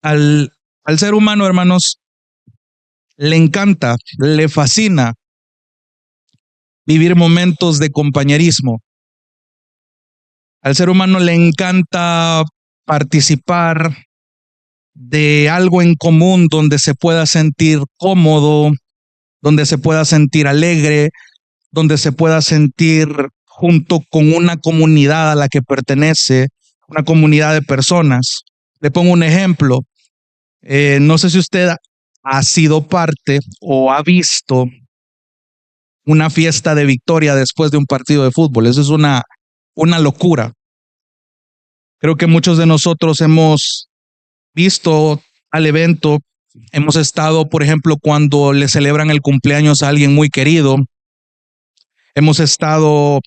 Al, al ser humano, hermanos, le encanta, le fascina vivir momentos de compañerismo. Al ser humano le encanta participar de algo en común donde se pueda sentir cómodo, donde se pueda sentir alegre, donde se pueda sentir junto con una comunidad a la que pertenece, una comunidad de personas. Le pongo un ejemplo. No sé si usted ha sido parte o ha visto una fiesta de victoria después de un partido de fútbol. Eso es una locura. Creo que muchos de nosotros hemos visto al evento, hemos estado, por ejemplo, cuando le celebran el cumpleaños a alguien muy querido, hemos estado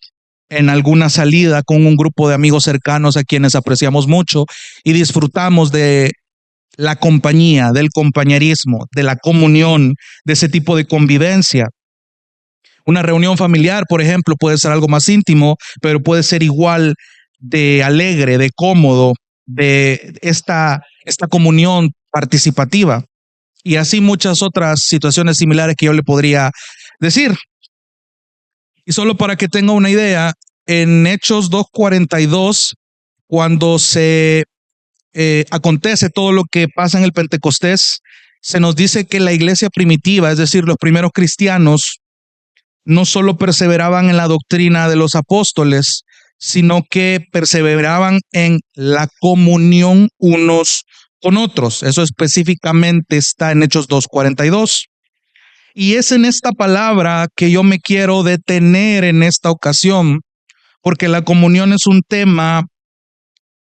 en alguna salida con un grupo de amigos cercanos a quienes apreciamos mucho y disfrutamos de la compañía, del compañerismo, de la comunión, de ese tipo de convivencia. Una reunión familiar, por ejemplo, puede ser algo más íntimo, pero puede ser igual de alegre, de cómodo, de esta comunión participativa. Y así muchas otras situaciones similares que yo le podría decir. Y solo para que tenga una idea, en Hechos 2:42, cuando se acontece todo lo que pasa en el Pentecostés, se nos dice que la iglesia primitiva, es decir, los primeros cristianos, no solo perseveraban en la doctrina de los apóstoles, sino que perseveraban en la comunión unos con otros. Eso específicamente está en Hechos 2:42. Y es en esta palabra que yo me quiero detener en esta ocasión, porque la comunión es un tema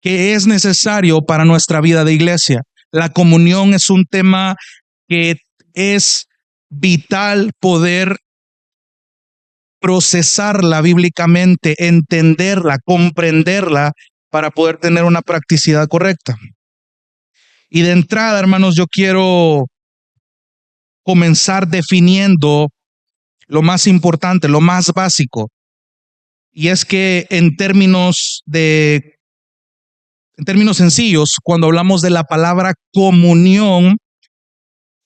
que es necesario para nuestra vida de iglesia. La comunión es un tema que es vital poder procesarla bíblicamente, entenderla, comprenderla para poder tener una practicidad correcta. Y de entrada, hermanos, yo quiero comenzar definiendo lo más importante, lo más básico. Y es que en términos sencillos, cuando hablamos de la palabra comunión,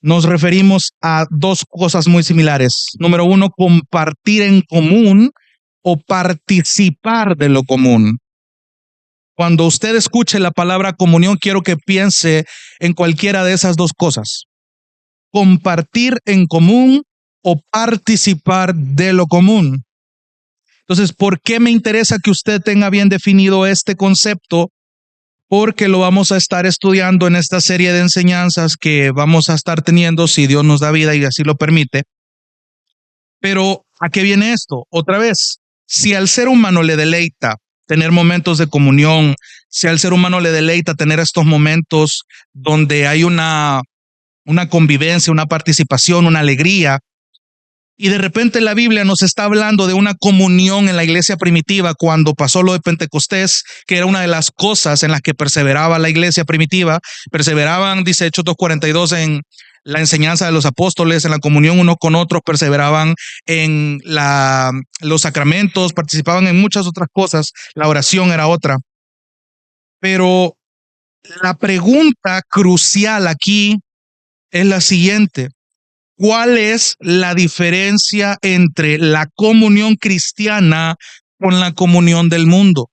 nos referimos a dos cosas muy similares. Número uno, compartir en común o participar de lo común. Cuando usted escuche la palabra comunión, quiero que piense en cualquiera de esas dos cosas. Compartir en común o participar de lo común. Entonces, ¿por qué me interesa que usted tenga bien definido este concepto? Porque lo vamos a estar estudiando en esta serie de enseñanzas que vamos a estar teniendo si Dios nos da vida y así lo permite. Pero, ¿a qué viene esto? Otra vez, si al ser humano le deleita tener momentos de comunión, si al ser humano le deleita tener estos momentos donde hay una convivencia, una participación, una alegría, y de repente la Biblia nos está hablando de una comunión en la iglesia primitiva cuando pasó lo de Pentecostés, que era una de las cosas en las que perseveraba la iglesia primitiva. Perseveraban, dice Hechos 2:42, en la enseñanza de los apóstoles, en la comunión unos con otros, perseveraban en los sacramentos, participaban en muchas otras cosas. La oración era otra. Pero la pregunta crucial aquí es la siguiente. ¿Cuál es la diferencia entre la comunión cristiana con la comunión del mundo?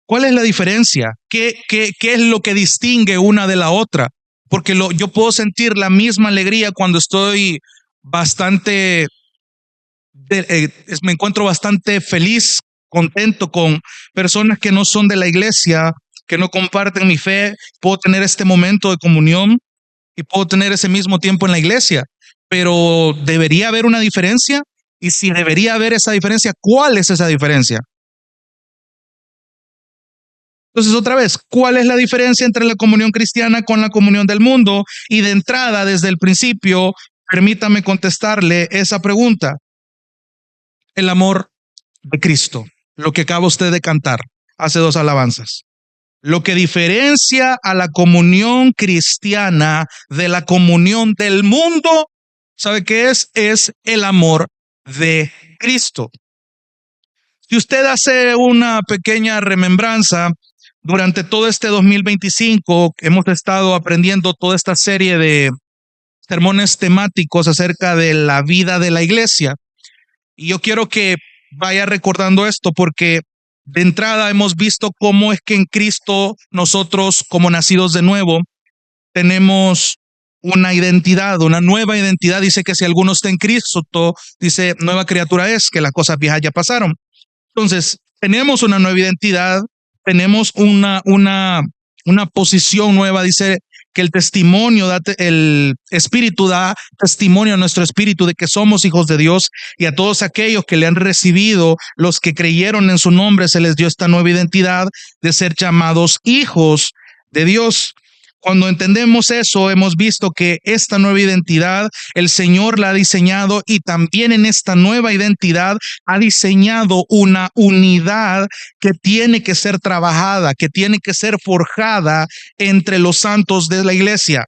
¿Cuál es la diferencia? ¿Qué es lo que distingue una de la otra? Porque yo puedo sentir la misma alegría cuando estoy me encuentro bastante feliz, contento con personas que no son de la iglesia, que no comparten mi fe. Puedo tener este momento de comunión y puedo tener ese mismo tiempo en la iglesia, pero ¿debería haber una diferencia? Y si debería haber esa diferencia, ¿cuál es esa diferencia? Entonces, otra vez, ¿cuál es la diferencia entre la comunión cristiana con la comunión del mundo? Y de entrada, desde el principio, permítame contestarle esa pregunta. El amor de Cristo, lo que acaba usted de cantar hace dos alabanzas. Lo que diferencia a la comunión cristiana de la comunión del mundo, ¿sabe qué es? Es el amor de Cristo. Si usted hace una pequeña remembranza Durante todo este 2025 hemos estado aprendiendo toda esta serie de sermones temáticos acerca de la vida de la iglesia. Y yo quiero que vaya recordando esto porque de entrada hemos visto cómo es que en Cristo nosotros, como nacidos de nuevo, tenemos una identidad, una nueva identidad. Dice que si alguno está en Cristo, dice nueva criatura es, que las cosas viejas ya pasaron. Entonces, tenemos una nueva identidad, tenemos una posición nueva. Dice que el testimonio, el Espíritu da testimonio a nuestro espíritu de que somos hijos de Dios, y a todos aquellos que le han recibido, los que creyeron en su nombre, se les dio esta nueva identidad de ser llamados hijos de Dios. Cuando entendemos eso, hemos visto que esta nueva identidad el Señor la ha diseñado, y también en esta nueva identidad ha diseñado una unidad que tiene que ser trabajada, que tiene que ser forjada entre los santos de la iglesia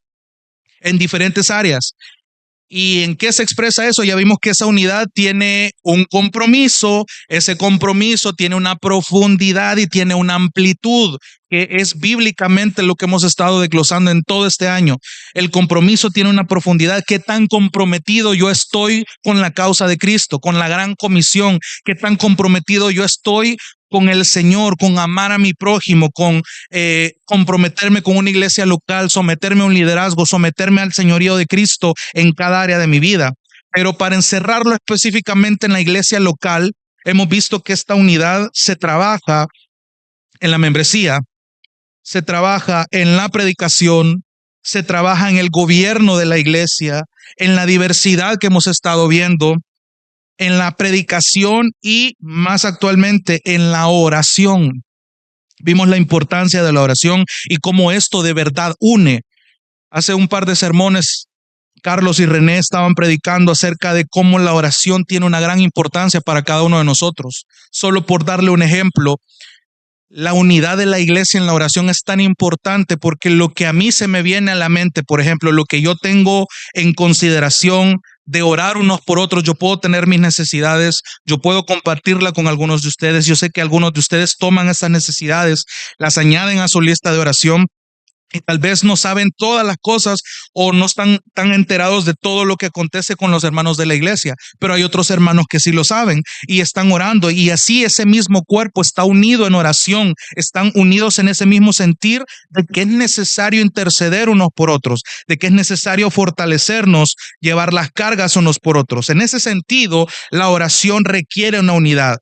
en diferentes áreas. ¿Y en qué se expresa eso? Ya vimos que esa unidad tiene un compromiso, ese compromiso tiene una profundidad y tiene una amplitud, que es bíblicamente lo que hemos estado desglosando en todo este año. El compromiso tiene una profundidad. ¿Qué tan comprometido yo estoy con la causa de Cristo, con la gran comisión? ¿Qué tan comprometido yo estoy con el Señor, con amar a mi prójimo, con comprometerme con una iglesia local, someterme a un liderazgo, someterme al señorío de Cristo en cada área de mi vida? Pero para encerrarlo específicamente en la iglesia local, hemos visto que esta unidad se trabaja en la membresía, se trabaja en la predicación, se trabaja en el gobierno de la iglesia, en la diversidad que hemos estado viendo, en la predicación y más actualmente en la oración. Vimos la importancia de la oración y cómo esto de verdad une. Hace un par de sermones, Carlos y René estaban predicando acerca de cómo la oración tiene una gran importancia para cada uno de nosotros. Solo por darle un ejemplo, la unidad de la iglesia en la oración es tan importante porque lo que a mí se me viene a la mente, por ejemplo, lo que yo tengo en consideración de orar unos por otros, yo puedo tener mis necesidades, yo puedo compartirla con algunos de ustedes. Yo sé que algunos de ustedes toman esas necesidades, las añaden a su lista de oración, y tal vez no saben todas las cosas o no están tan enterados de todo lo que acontece con los hermanos de la iglesia, pero hay otros hermanos que sí lo saben y están orando, y así ese mismo cuerpo está unido en oración, están unidos en ese mismo sentir de que es necesario interceder unos por otros, de que es necesario fortalecernos, llevar las cargas unos por otros. En ese sentido, la oración requiere una unidad.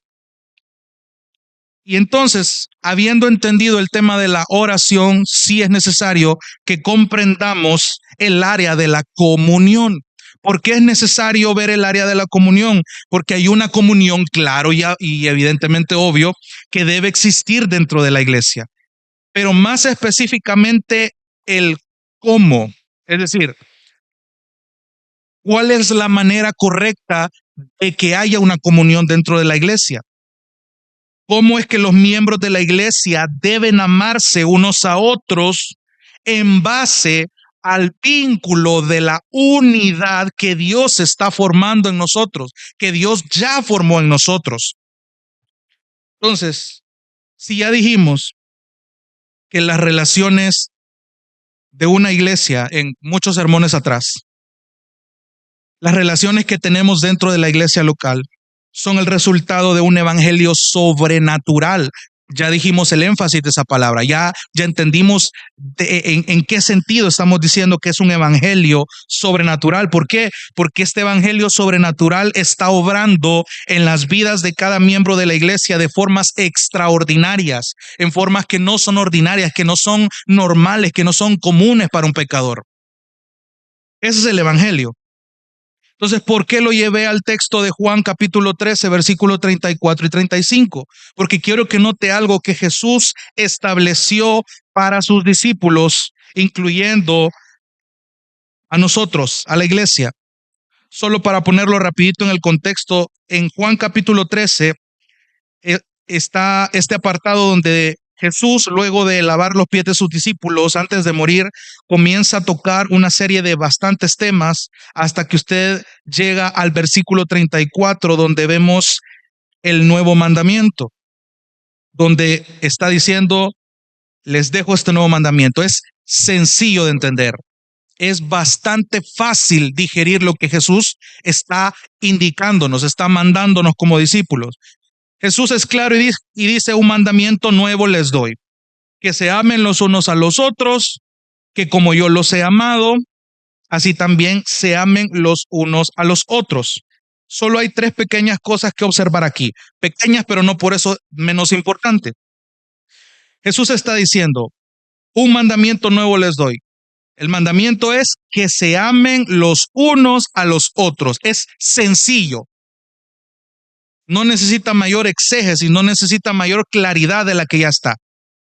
Y entonces, habiendo entendido el tema de la oración, sí es necesario que comprendamos el área de la comunión. ¿Por qué es necesario ver el área de la comunión? Porque hay una comunión, claro y evidentemente obvio, que debe existir dentro de la iglesia. Pero más específicamente el cómo, es decir, ¿cuál es la manera correcta de que haya una comunión dentro de la iglesia? ¿Cómo es que los miembros de la iglesia deben amarse unos a otros en base al vínculo de la unidad que Dios está formando en nosotros, que Dios ya formó en nosotros? Entonces, si ya dijimos que las relaciones de una iglesia, en muchos sermones atrás, las relaciones que tenemos dentro de la iglesia local son el resultado de un evangelio sobrenatural. Ya dijimos el énfasis de esa palabra, ya entendimos en qué sentido estamos diciendo que es un evangelio sobrenatural. ¿Por qué? Porque este evangelio sobrenatural está obrando en las vidas de cada miembro de la iglesia de formas extraordinarias, en formas que no son ordinarias, que no son normales, que no son comunes para un pecador. Ese es el evangelio. Entonces, ¿por qué lo llevé al texto de Juan capítulo 13, versículo 34 y 35? Porque quiero que note algo que Jesús estableció para sus discípulos, incluyendo a nosotros, a la iglesia. Solo para ponerlo rapidito en el contexto, en Juan capítulo 13 está este apartado donde Jesús, luego de lavar los pies de sus discípulos antes de morir, comienza a tocar una serie de bastantes temas hasta que usted llega al versículo 34, donde vemos el nuevo mandamiento, donde está diciendo: les dejo este nuevo mandamiento. Es sencillo de entender. Es bastante fácil digerir lo que Jesús está indicándonos, está mandándonos como discípulos. Jesús es claro y dice: un mandamiento nuevo les doy, que se amen los unos a los otros, que como yo los he amado, así también se amen los unos a los otros. Solo hay tres pequeñas cosas que observar aquí, pequeñas pero no por eso menos importante. Jesús está diciendo: un mandamiento nuevo les doy. El mandamiento es que se amen los unos a los otros. Es sencillo. No necesita mayor exégesis, no necesita mayor claridad de la que ya está.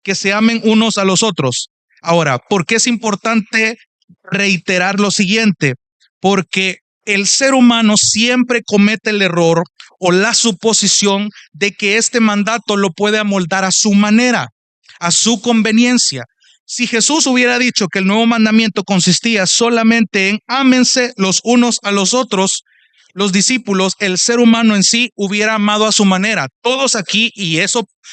Que se amen unos a los otros. Ahora, ¿por qué es importante reiterar lo siguiente? Porque el ser humano siempre comete el error o la suposición de que este mandato lo puede amoldar a su manera, a su conveniencia. Si Jesús hubiera dicho que el nuevo mandamiento consistía solamente en ámense los unos a los otros, los discípulos, el ser humano en sí, hubiera amado a su manera. Todos aquí, y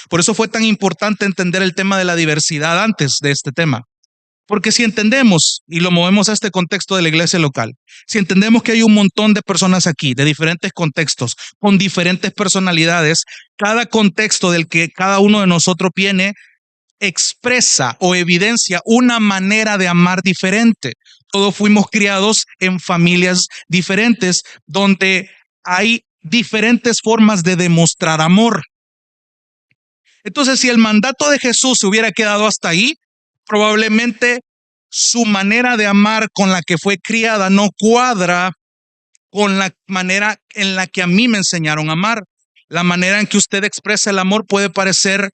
por eso fue tan importante entender el tema de la diversidad antes de este tema. Porque si entendemos, y lo movemos a este contexto de la iglesia local, si entendemos que hay un montón de personas aquí, de diferentes contextos, con diferentes personalidades, cada contexto del que cada uno de nosotros viene expresa o evidencia una manera de amar diferente. Todos fuimos criados en familias diferentes donde hay diferentes formas de demostrar amor. Entonces, si el mandato de Jesús se hubiera quedado hasta ahí, probablemente su manera de amar con la que fue criada no cuadra con la manera en la que a mí me enseñaron a amar. La manera en que usted expresa el amor puede parecer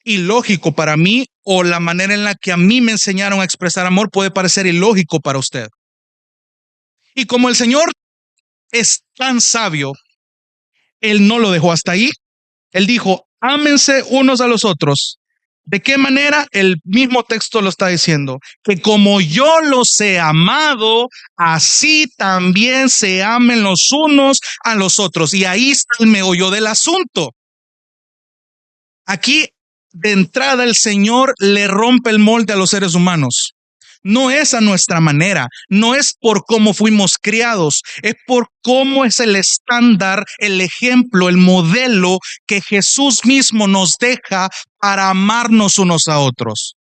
ilógico para mí, o la manera en la que a mí me enseñaron a expresar amor puede parecer ilógico para usted. Y como el Señor es tan sabio, Él no lo dejó hasta ahí. Él dijo: ámense unos a los otros. ¿De qué manera? El mismo texto lo está diciendo, que como yo los he amado, así también se amen los unos a los otros. Y ahí está el meollo del asunto. Aquí, de entrada, el Señor le rompe el molde a los seres humanos. No es a nuestra manera, no es por cómo fuimos criados, es por cómo es el estándar, el ejemplo, el modelo que Jesús mismo nos deja para amarnos unos a otros.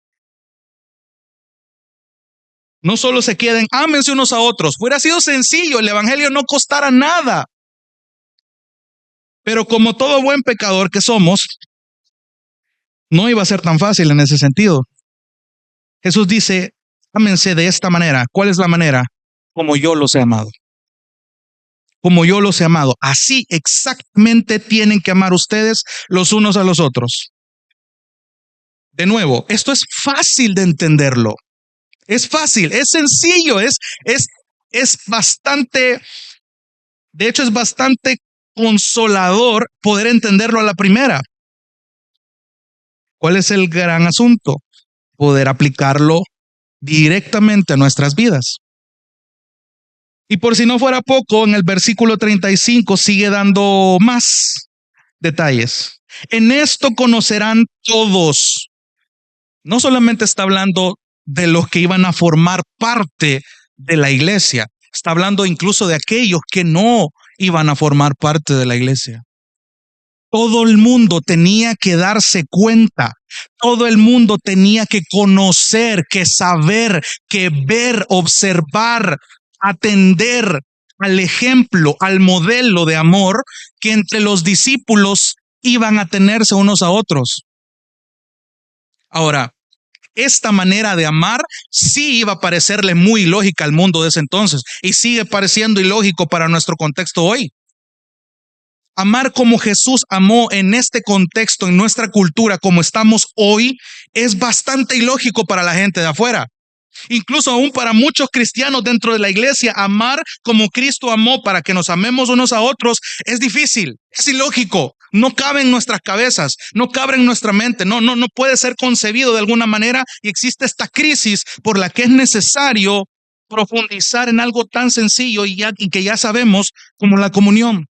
No solo se queden, ámense unos a otros. Hubiera sido sencillo, el evangelio no costara nada. Pero como todo buen pecador que somos, no iba a ser tan fácil en ese sentido. Jesús dice: ámense de esta manera. ¿Cuál es la manera? Como yo los he amado. Como yo los he amado. Así exactamente tienen que amar ustedes los unos a los otros. De nuevo, esto es fácil de entenderlo. Es fácil, es sencillo, es bastante, de hecho es bastante consolador poder entenderlo a la primera. ¿Cuál es el gran asunto? Poder aplicarlo directamente a nuestras vidas. Y por si no fuera poco, en el versículo 35 sigue dando más detalles. En esto conocerán todos. No solamente está hablando de los que iban a formar parte de la iglesia, está hablando incluso de aquellos que no iban a formar parte de la iglesia. Todo el mundo tenía que darse cuenta, todo el mundo tenía que conocer, que saber, que ver, observar, atender al ejemplo, al modelo de amor que entre los discípulos iban a tenerse unos a otros. Ahora, esta manera de amar sí iba a parecerle muy ilógica al mundo de ese entonces y sigue pareciendo ilógico para nuestro contexto hoy. Amar como Jesús amó en este contexto, en nuestra cultura, como estamos hoy, es bastante ilógico para la gente de afuera. Incluso aún para muchos cristianos dentro de la iglesia, amar como Cristo amó para que nos amemos unos a otros es difícil, es ilógico, no cabe en nuestras cabezas, no cabe en nuestra mente, no puede ser concebido de alguna manera, y existe esta crisis por la que es necesario profundizar en algo tan sencillo y que ya sabemos como la comunión.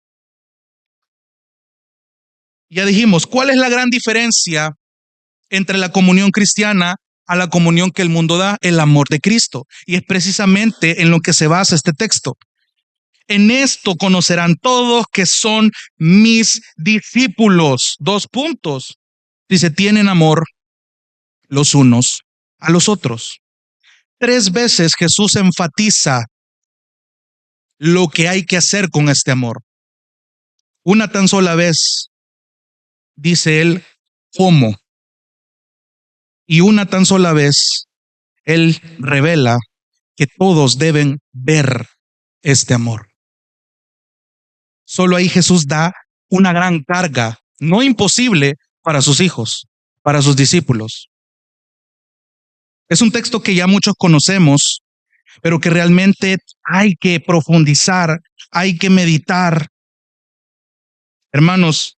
Ya dijimos, ¿cuál es la gran diferencia entre la comunión cristiana a la comunión que el mundo da, el amor de Cristo. Y es precisamente en lo que se basa este texto. En esto conocerán todos que son mis discípulos. 2 puntos. Dice, tienen amor los unos a los otros. 3 veces Jesús enfatiza lo que hay que hacer con este amor. Una tan sola vez dice él, ¿cómo? Y una tan sola vez él revela que todos deben ver este amor. Solo ahí Jesús da una gran carga, no imposible, para sus hijos, para sus discípulos. Es un texto que ya muchos conocemos, pero que realmente hay que profundizar, hay que meditar. Hermanos,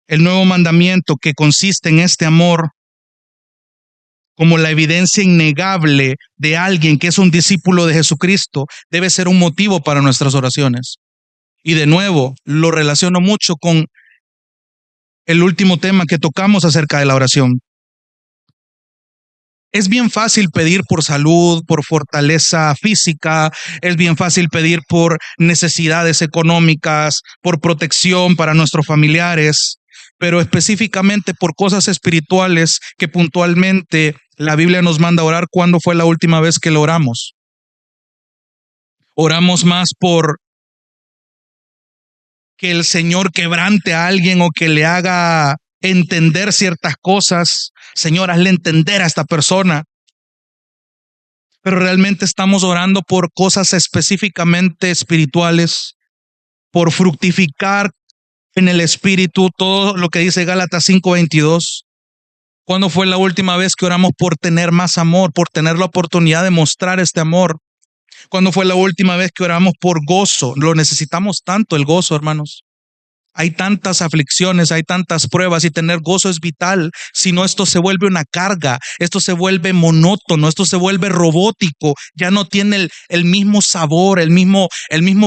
el nuevo mandamiento que consiste en este amor como la evidencia innegable de alguien que es un discípulo de Jesucristo debe ser un motivo para nuestras oraciones. Y de nuevo, lo relaciono mucho con el último tema que tocamos acerca de la oración. Es bien fácil pedir por salud, por fortaleza física, es bien fácil pedir por necesidades económicas, por protección para nuestros familiares, pero específicamente por cosas espirituales que puntualmente la Biblia nos manda a orar. ¿Cuándo fue la última vez que lo oramos? Oramos más por que el Señor quebrante a alguien o que le haga entender ciertas cosas. Señor, hazle entender a esta persona. Pero realmente estamos orando por cosas específicamente espirituales, por fructificar en el espíritu, todo lo que dice Gálatas 5:22. ¿Cuándo fue la última vez que oramos por tener más amor, por tener la oportunidad de mostrar este amor? ¿Cuándo fue la última vez que oramos por gozo? Lo necesitamos tanto, el gozo, hermanos. Hay tantas aflicciones, hay tantas pruebas y tener gozo es vital. Si no, esto se vuelve una carga, esto se vuelve monótono, esto se vuelve robótico, ya no tiene el mismo sabor, el mismo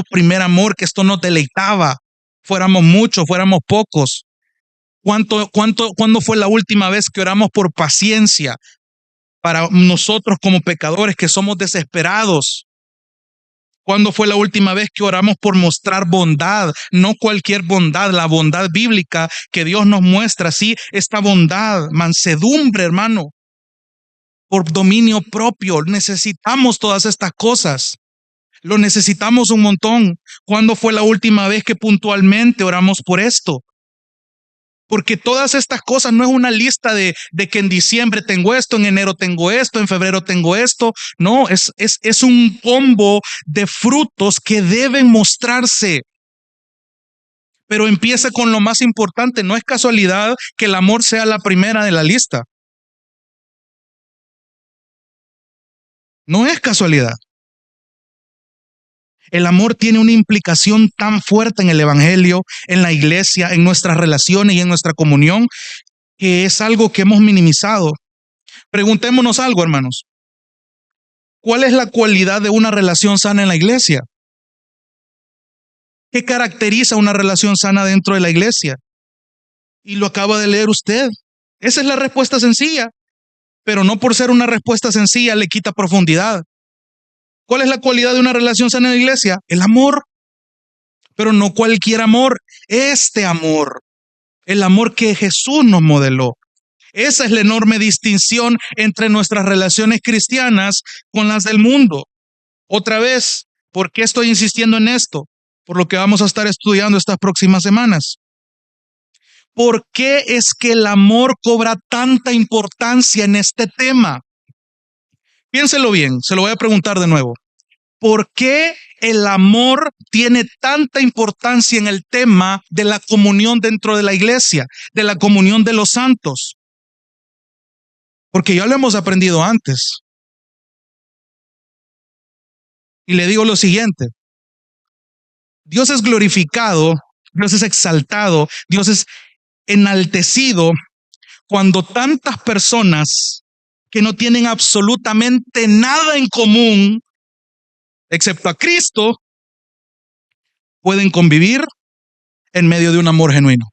primer amor que esto nos deleitaba. Fuéramos muchos, fuéramos pocos. ¿Cuándo fue la última vez que oramos por paciencia para nosotros como pecadores que somos desesperados? ¿Cuándo fue la última vez que oramos por mostrar bondad? No cualquier bondad, la bondad bíblica que Dios nos muestra, sí, esta bondad, mansedumbre, hermano, por dominio propio. Necesitamos todas estas cosas. Lo necesitamos un montón. ¿Cuándo fue la última vez que puntualmente oramos por esto? Porque todas estas cosas no es una lista de que en diciembre tengo esto, en enero tengo esto, en febrero tengo esto. No, es un combo de frutos que deben mostrarse. Pero empieza con lo más importante. No es casualidad que el amor sea la primera de la lista. No es casualidad. El amor tiene una implicación tan fuerte en el evangelio, en la iglesia, en nuestras relaciones y en nuestra comunión, que es algo que hemos minimizado. Preguntémonos algo, hermanos. ¿Cuál es la cualidad de una relación sana en la iglesia? ¿Qué caracteriza una relación sana dentro de la iglesia? Y lo acaba de leer usted. Esa es la respuesta sencilla, pero no por ser una respuesta sencilla le quita profundidad. ¿Cuál es la cualidad de una relación sana en la iglesia? El amor, pero no cualquier amor, este amor, el amor que Jesús nos modeló. Esa es la enorme distinción entre nuestras relaciones cristianas con las del mundo. Otra vez, ¿por qué estoy insistiendo en esto? Por lo que vamos a estar estudiando estas próximas semanas. ¿Por qué es que el amor cobra tanta importancia en este tema? Piénselo bien, se lo voy a preguntar de nuevo. ¿Por qué el amor tiene tanta importancia en el tema de la comunión dentro de la iglesia, de la comunión de los santos? Porque ya lo hemos aprendido antes. Y le digo lo siguiente: Dios es glorificado, Dios es exaltado, Dios es enaltecido cuando tantas personas que no tienen absolutamente nada en común, excepto a Cristo, pueden convivir en medio de un amor genuino.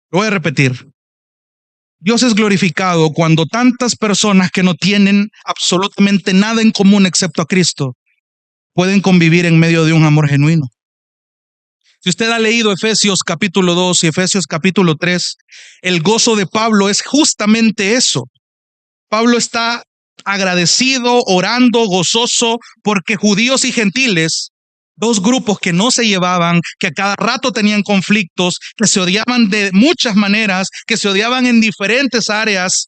Lo voy a repetir. Dios es glorificado cuando tantas personas que no tienen absolutamente nada en común excepto a Cristo pueden convivir en medio de un amor genuino. Si usted ha leído Efesios capítulo 2 y Efesios capítulo 3, el gozo de Pablo es justamente eso. Pablo está agradecido, orando, gozoso, porque judíos y gentiles, dos grupos que no se llevaban, que a cada rato tenían conflictos, que se odiaban de muchas maneras, que se odiaban en diferentes áreas,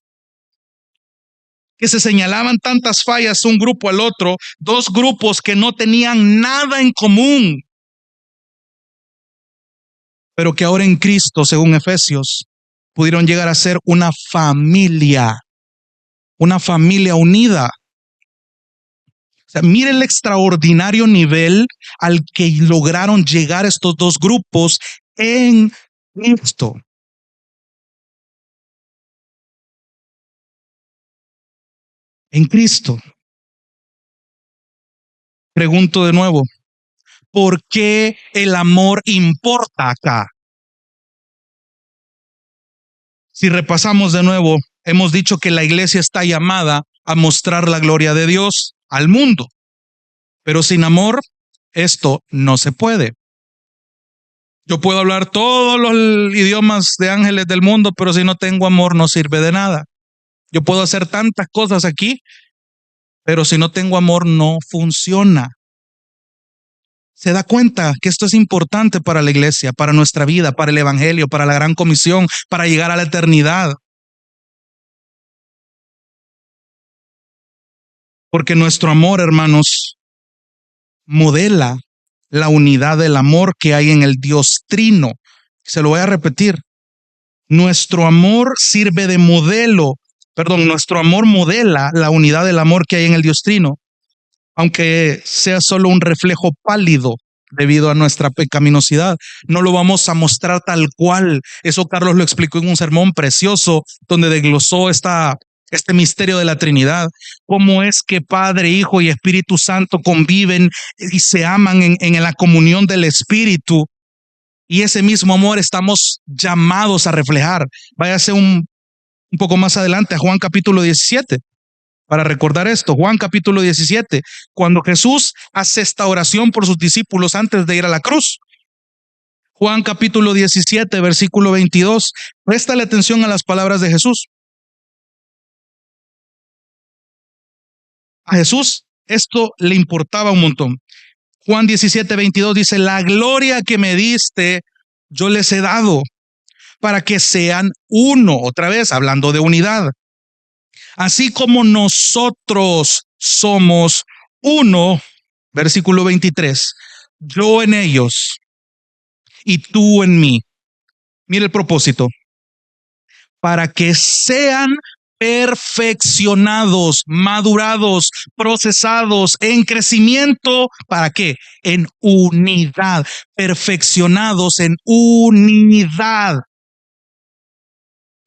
que se señalaban tantas fallas un grupo al otro, dos grupos que no tenían nada en común, pero que ahora en Cristo, según Efesios, pudieron llegar a ser una familia unida. O sea, mire el extraordinario nivel al que lograron llegar estos dos grupos en Cristo. En Cristo. Pregunto de nuevo, ¿por qué el amor importa acá? Si repasamos de nuevo, hemos dicho que la iglesia está llamada a mostrar la gloria de Dios al mundo, pero sin amor esto no se puede. Yo puedo hablar todos los idiomas de ángeles del mundo, pero si no tengo amor no sirve de nada. Yo puedo hacer tantas cosas aquí, pero si no tengo amor no funciona. Se da cuenta que esto es importante para la iglesia, para nuestra vida, para el evangelio, para la gran comisión, para llegar a la eternidad. Porque nuestro amor, hermanos, modela la unidad del amor que hay en el Dios Trino. Se lo voy a repetir. Nuestro amor sirve de modelo, nuestro amor modela la unidad del amor que hay en el Dios Trino, aunque sea solo un reflejo pálido debido a nuestra pecaminosidad. No lo vamos a mostrar tal cual. Eso Carlos lo explicó en un sermón precioso donde desglosó este misterio de la Trinidad. Cómo es que Padre, Hijo y Espíritu Santo conviven y se aman en la comunión del Espíritu. Y ese mismo amor estamos llamados a reflejar. Váyase un poco más adelante a Juan capítulo 17 para recordar esto. Juan capítulo 17, cuando Jesús hace esta oración por sus discípulos antes de ir a la cruz. Juan capítulo 17, versículo 22. Préstale atención a las palabras de Jesús. A Jesús esto le importaba un montón. Juan 17, 22 dice, la gloria que me diste, yo les he dado para que sean uno. Otra vez, hablando de unidad. Así como nosotros somos uno, versículo 23, yo en ellos y tú en mí. Mire el propósito, para que sean perfeccionados, madurados, procesados en crecimiento. ¿Para qué? En unidad, perfeccionados en unidad.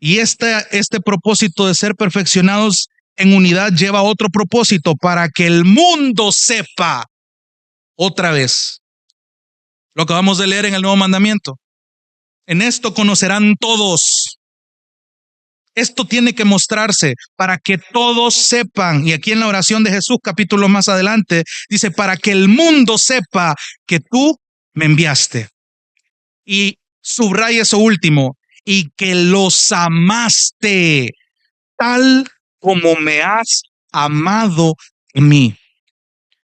Y este propósito de ser perfeccionados en unidad lleva a otro propósito, para que el mundo sepa otra vez. Lo acabamos de leer en el Nuevo Mandamiento. En esto conocerán todos. Esto tiene que mostrarse para que todos sepan. Y aquí en la oración de Jesús, capítulo más adelante, dice, para que el mundo sepa que tú me enviaste. Y subraya eso último, y que los amaste tal como me has amado a mí.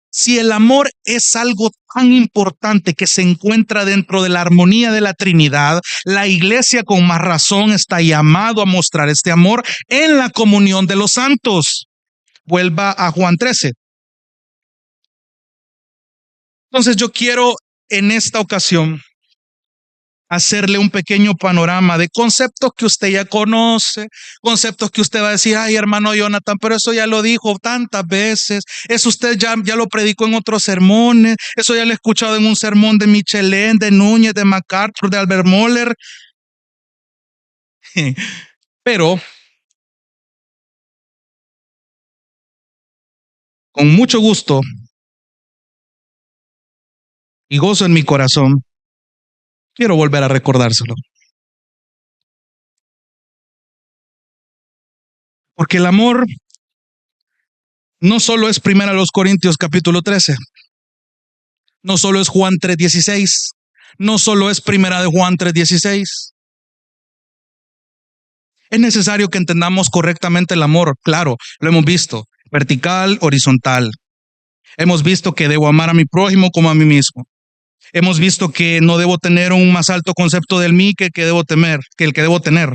Si el amor es algo tan importante que se encuentra dentro de la armonía de la Trinidad, la iglesia con más razón está llamado a mostrar este amor en la comunión de los santos. Vuelva a Juan 13. Entonces yo quiero en esta ocasión hacerle un pequeño panorama de conceptos que usted ya conoce, conceptos que usted va a decir, ay hermano Jonathan, pero eso ya lo dijo tantas veces, eso usted ya lo predicó en otros sermones, eso ya lo he escuchado en un sermón de Michelén, de Núñez, de MacArthur, de Albert Moller. Pero con mucho gusto y gozo en mi corazón, quiero volver a recordárselo. Porque el amor no solo es 1 Corintios capítulo 13, no solo es Juan 3:16, no solo es 1 Juan 3:16. Es necesario que entendamos correctamente el amor. Claro, lo hemos visto, vertical, horizontal. Hemos visto que debo amar a mi prójimo como a mí mismo. Hemos visto que no debo tener un más alto concepto del mí que el que debo temer, que el que debo tener,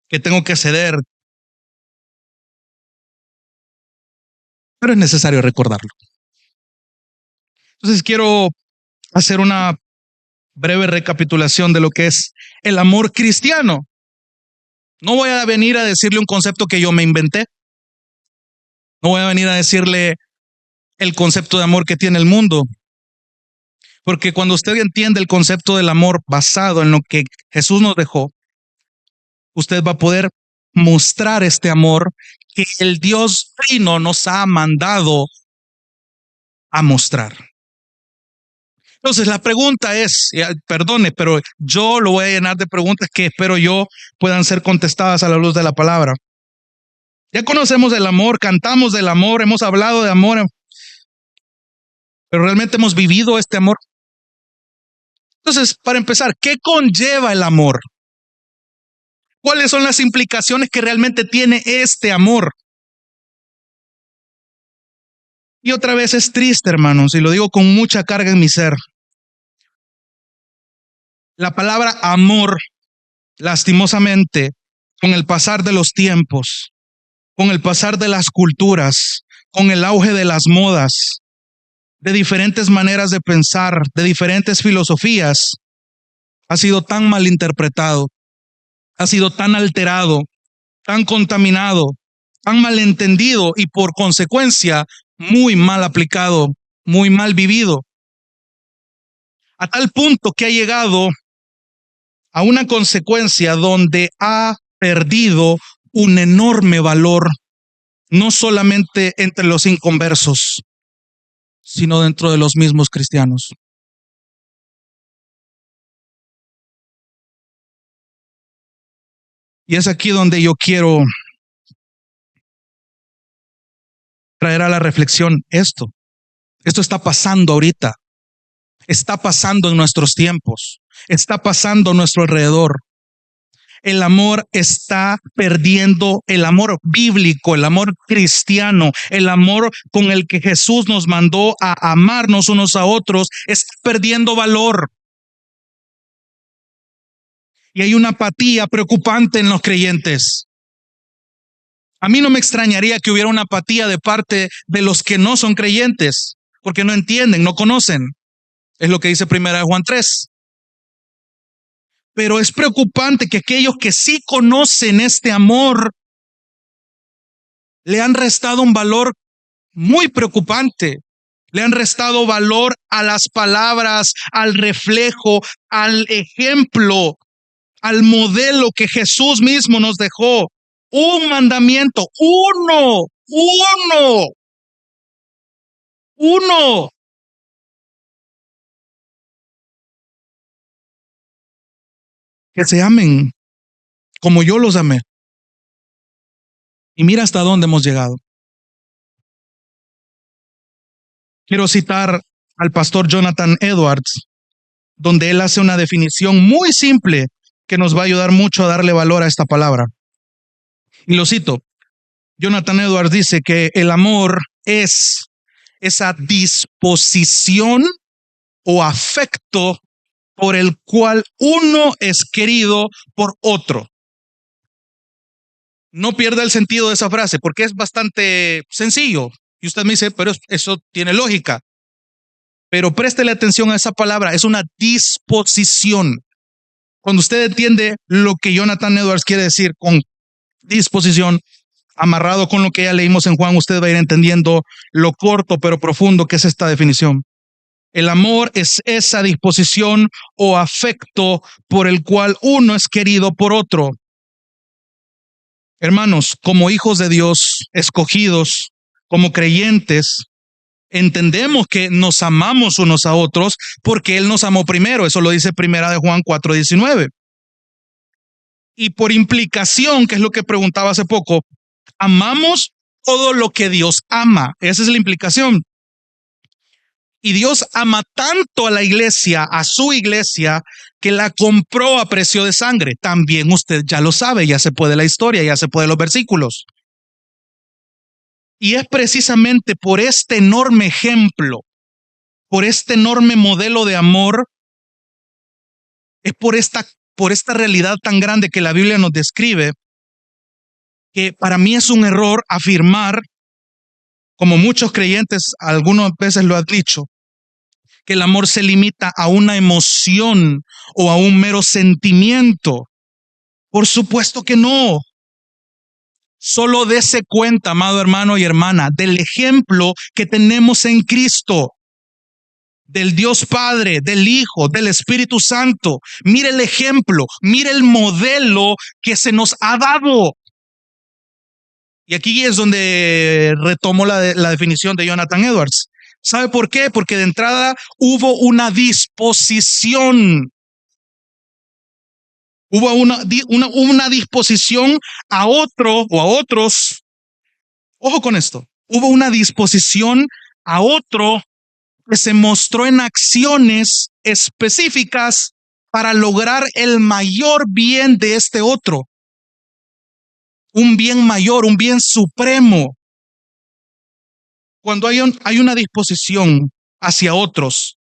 que tengo que ceder. Pero es necesario recordarlo. Entonces quiero hacer una breve recapitulación de lo que es el amor cristiano. No voy a venir a decirle un concepto que yo me inventé. No voy a venir a decirle el concepto de amor que tiene el mundo. Porque cuando usted entiende el concepto del amor basado en lo que Jesús nos dejó, usted va a poder mostrar este amor que el Dios Trino nos ha mandado a mostrar. Entonces la pregunta es, perdone, pero yo lo voy a llenar de preguntas que espero yo puedan ser contestadas a la luz de la palabra. Ya conocemos el amor, cantamos del amor, hemos hablado de amor, pero realmente hemos vivido este amor. Entonces, para empezar, ¿qué conlleva el amor? ¿Cuáles son las implicaciones que realmente tiene este amor? Y otra vez es triste, hermanos, y lo digo con mucha carga en mi ser. La palabra amor, lastimosamente, con el pasar de los tiempos, con el pasar de las culturas, con el auge de las modas, de diferentes maneras de pensar, de diferentes filosofías, ha sido tan mal interpretado, ha sido tan alterado, tan contaminado, tan malentendido y por consecuencia muy mal aplicado, muy mal vivido, a tal punto que ha llegado a una consecuencia donde ha perdido un enorme valor, no solamente entre los inconversos, sino dentro de los mismos cristianos. Y es aquí donde yo quiero traer a la reflexión esto. Esto está pasando ahorita, está pasando en nuestros tiempos, está pasando a nuestro alrededor. El amor está perdiendo, el amor bíblico, el amor cristiano, el amor con el que Jesús nos mandó a amarnos unos a otros, está perdiendo valor. Y hay una apatía preocupante en los creyentes. A mí no me extrañaría que hubiera una apatía de parte de los que no son creyentes, porque no entienden, no conocen. Es lo que dice 1 Juan 3. Pero es preocupante que aquellos que sí conocen este amor le han restado un valor muy preocupante. Le han restado valor a las palabras, al reflejo, al ejemplo, al modelo que Jesús mismo nos dejó. Un mandamiento, uno. Que se amen como yo los amé. Y mira hasta dónde hemos llegado. Quiero citar al pastor Jonathan Edwards, donde él hace una definición muy simple que nos va a ayudar mucho a darle valor a esta palabra. Y lo cito. Jonathan Edwards dice que el amor es esa disposición o afecto por el cual uno es querido por otro. No pierda el sentido de esa frase porque es bastante sencillo. Y usted me dice, pero eso tiene lógica. Pero préstele atención a esa palabra, es una disposición. Cuando usted entiende lo que Jonathan Edwards quiere decir con disposición, amarrado con lo que ya leímos en Juan, usted va a ir entendiendo lo corto pero profundo que es esta definición. El amor es esa disposición o afecto por el cual uno es querido por otro. Hermanos, como hijos de Dios, escogidos, como creyentes, entendemos que nos amamos unos a otros porque Él nos amó primero. Eso lo dice 1 Juan 4:19. Y por implicación, que es lo que preguntaba hace poco, amamos todo lo que Dios ama. Esa es la implicación. Y Dios ama tanto a la iglesia, a su iglesia, que la compró a precio de sangre. También usted ya lo sabe, ya se puede la historia, ya se puede los versículos. Y es precisamente por este enorme ejemplo, por este enorme modelo de amor, es por esta realidad tan grande que la Biblia nos describe, que para mí es un error afirmar, como muchos creyentes algunas veces lo han dicho, que el amor se limita a una emoción o a un mero sentimiento. Por supuesto que no. Solo dése cuenta, amado hermano y hermana, del ejemplo que tenemos en Cristo, del Dios Padre, del Hijo, del Espíritu Santo. Mire el ejemplo, mire el modelo que se nos ha dado. Y aquí es donde retomo la definición de Jonathan Edwards. ¿Sabe por qué? Porque de entrada hubo una disposición. Hubo una disposición a otro o a otros. Ojo con esto. Hubo una disposición a otro que se mostró en acciones específicas para lograr el mayor bien de este otro. Un bien mayor, un bien supremo. Cuando hay una disposición hacia otros,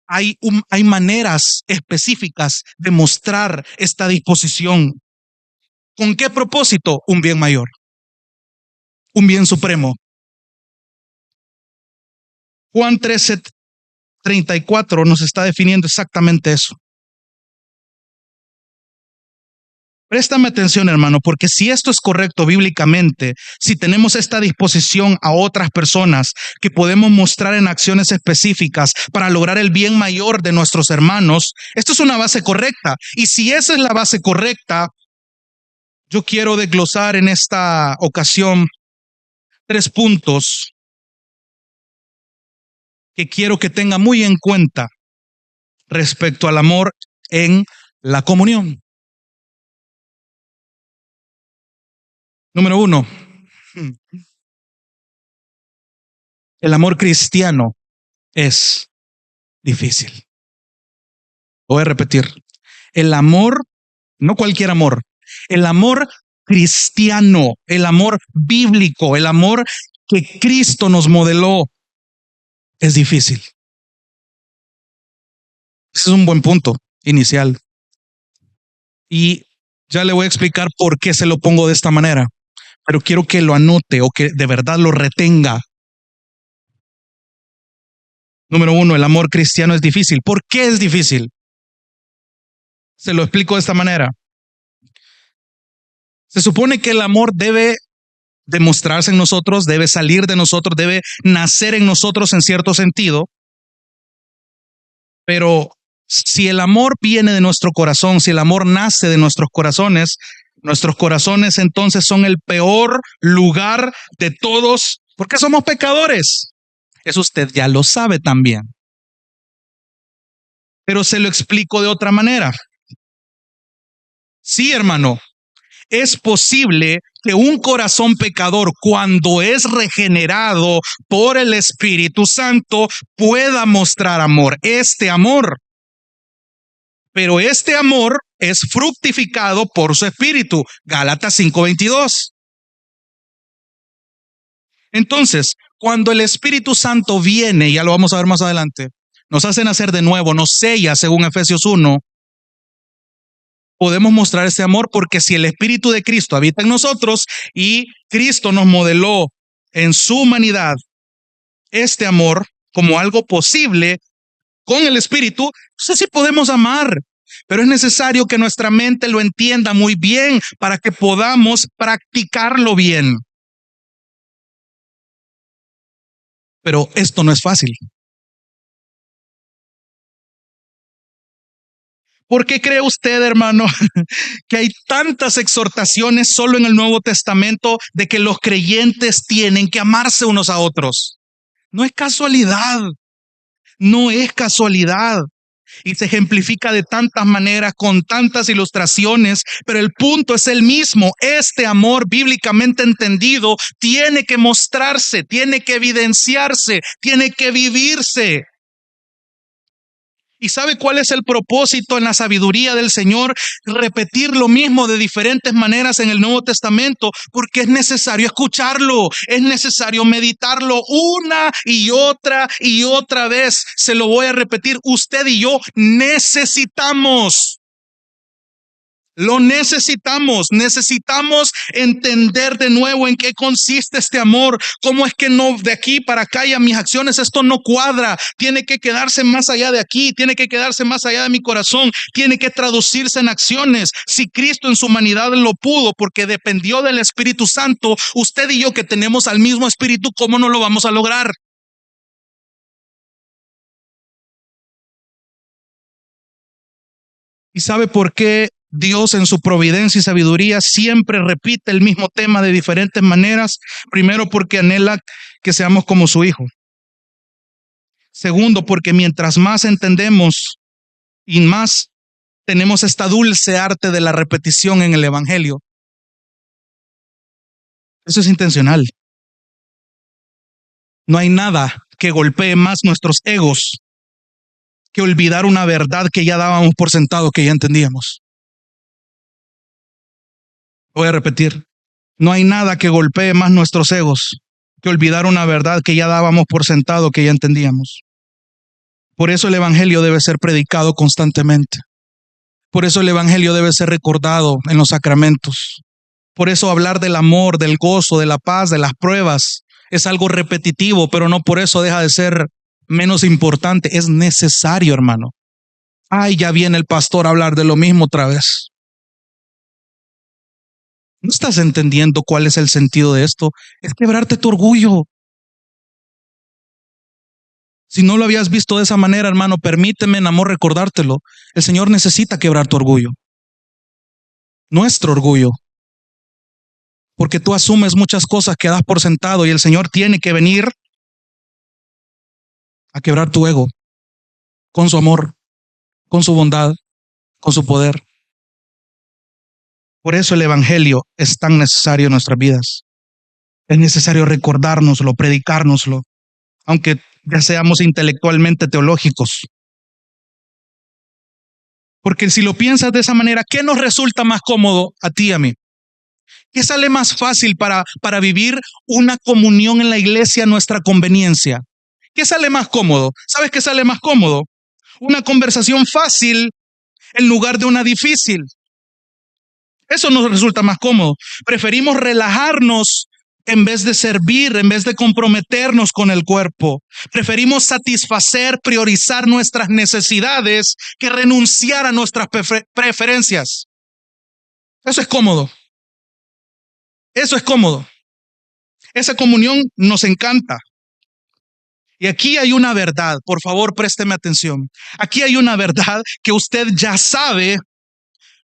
hay maneras específicas de mostrar esta disposición. ¿Con qué propósito? Un bien mayor, un bien supremo. Juan 13:34 nos está definiendo exactamente eso. Préstame atención, hermano, porque si esto es correcto bíblicamente, si tenemos esta disposición a otras personas que podemos mostrar en acciones específicas para lograr el bien mayor de nuestros hermanos, esto es una base correcta. Y si esa es la base correcta, yo quiero desglosar en esta ocasión 3 puntos que quiero que tenga muy en cuenta respecto al amor en la comunión. Número 1, el amor cristiano es difícil. Lo voy a repetir. El amor, no cualquier amor, el amor cristiano, el amor bíblico, el amor que Cristo nos modeló, es difícil. Ese es un buen punto inicial. Y ya le voy a explicar por qué se lo pongo de esta manera, pero quiero que lo anote o que de verdad lo retenga. Número 1, el amor cristiano es difícil. ¿Por qué es difícil? Se lo explico de esta manera. Se supone que el amor debe demostrarse en nosotros, debe salir de nosotros, debe nacer en nosotros en cierto sentido. Pero si el amor viene de nuestro corazón, si el amor nace de nuestros corazones entonces son el peor lugar de todos, porque somos pecadores. Eso usted ya lo sabe también. Pero se lo explico de otra manera. Sí, hermano, es posible que un corazón pecador, cuando es regenerado por el Espíritu Santo, pueda mostrar amor, este amor. Pero este amor es fructificado por su Espíritu. Gálatas 5:22. Entonces, cuando el Espíritu Santo viene, ya lo vamos a ver más adelante, nos hace nacer de nuevo, nos sella según Efesios 1, podemos mostrar este amor porque si el Espíritu de Cristo habita en nosotros y Cristo nos modeló en su humanidad este amor como algo posible con el Espíritu, entonces sí podemos amar. Pero es necesario que nuestra mente lo entienda muy bien para que podamos practicarlo bien. Pero esto no es fácil. ¿Por qué cree usted, hermano, que hay tantas exhortaciones solo en el Nuevo Testamento de que los creyentes tienen que amarse unos a otros? No es casualidad, no es casualidad. y se ejemplifica de tantas maneras, con tantas ilustraciones, pero el punto es el mismo. Este amor bíblicamente entendido tiene que mostrarse, tiene que evidenciarse, tiene que vivirse. ¿Y sabe cuál es el propósito en la sabiduría del Señor? Repetir lo mismo de diferentes maneras en el Nuevo Testamento, porque es necesario escucharlo, es necesario meditarlo una y otra vez. Se lo voy a repetir, usted y yo necesitamos. Lo necesitamos entender de nuevo en qué consiste este amor, cómo es que no de aquí para acá y a mis acciones esto no cuadra, tiene que quedarse más allá de aquí, tiene que quedarse más allá de mi corazón, tiene que traducirse en acciones. Si Cristo en su humanidad lo pudo porque dependió del Espíritu Santo, usted y yo que tenemos al mismo Espíritu, ¿cómo no lo vamos a lograr? ¿Y sabe por qué Dios en su providencia y sabiduría siempre repite el mismo tema de diferentes maneras? Primero, porque anhela que seamos como su Hijo. Segundo, porque mientras más entendemos y más tenemos esta dulce arte de la repetición en el Evangelio, eso es intencional. No hay nada que golpee más nuestros egos que olvidar una verdad que ya dábamos por sentado, que ya entendíamos. Voy a repetir. No hay nada que golpee más nuestros egos que olvidar una verdad que ya dábamos por sentado, que ya entendíamos. Por eso el Evangelio debe ser predicado constantemente. Por eso el Evangelio debe ser recordado en los sacramentos. Por eso hablar del amor, del gozo, de la paz, de las pruebas, es algo repetitivo, pero no por eso deja de ser menos importante. Es necesario, hermano. Ay, ya viene el pastor a hablar de lo mismo otra vez. ¿No estás entendiendo cuál es el sentido de esto? Es quebrarte tu orgullo. Si no lo habías visto de esa manera, hermano, permíteme en amor recordártelo. El Señor necesita quebrar tu orgullo. Nuestro orgullo. Porque tú asumes muchas cosas que das por sentado y el Señor tiene que venir a quebrar tu ego con su amor, con su bondad, con su poder. Por eso el Evangelio es tan necesario en nuestras vidas. Es necesario recordárnoslo, predicárnoslo, aunque ya seamos intelectualmente teológicos. Porque si lo piensas de esa manera, ¿qué nos resulta más cómodo a ti y a mí? ¿Qué sale más fácil para vivir una comunión en la iglesia a nuestra conveniencia? ¿Qué sale más cómodo? ¿Sabes qué sale más cómodo? Una conversación fácil en lugar de una difícil. Eso nos resulta más cómodo. Preferimos relajarnos en vez de servir, en vez de comprometernos con el cuerpo. Preferimos satisfacer, priorizar nuestras necesidades que renunciar a nuestras preferencias. Eso es cómodo. Eso es cómodo. Esa comunión nos encanta. Y aquí hay una verdad, por favor, présteme atención. Aquí hay una verdad que usted ya sabe,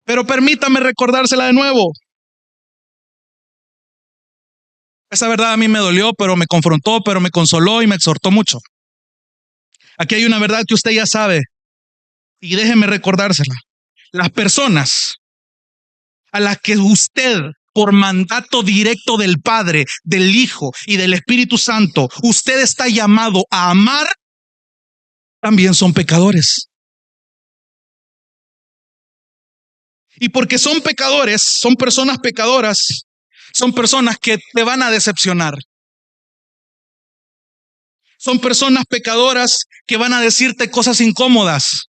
pero permítame recordársela de nuevo. Esa verdad a mí me dolió, pero me confrontó, pero me consoló y me exhortó mucho. Aquí hay una verdad que usted ya sabe y déjeme recordársela. Las personas a las que usted, por mandato directo del Padre, del Hijo y del Espíritu Santo, usted está llamado a amar, también son pecadores. Y porque son pecadores, son personas pecadoras, son personas que te van a decepcionar. Son personas pecadoras que van a decirte cosas incómodas.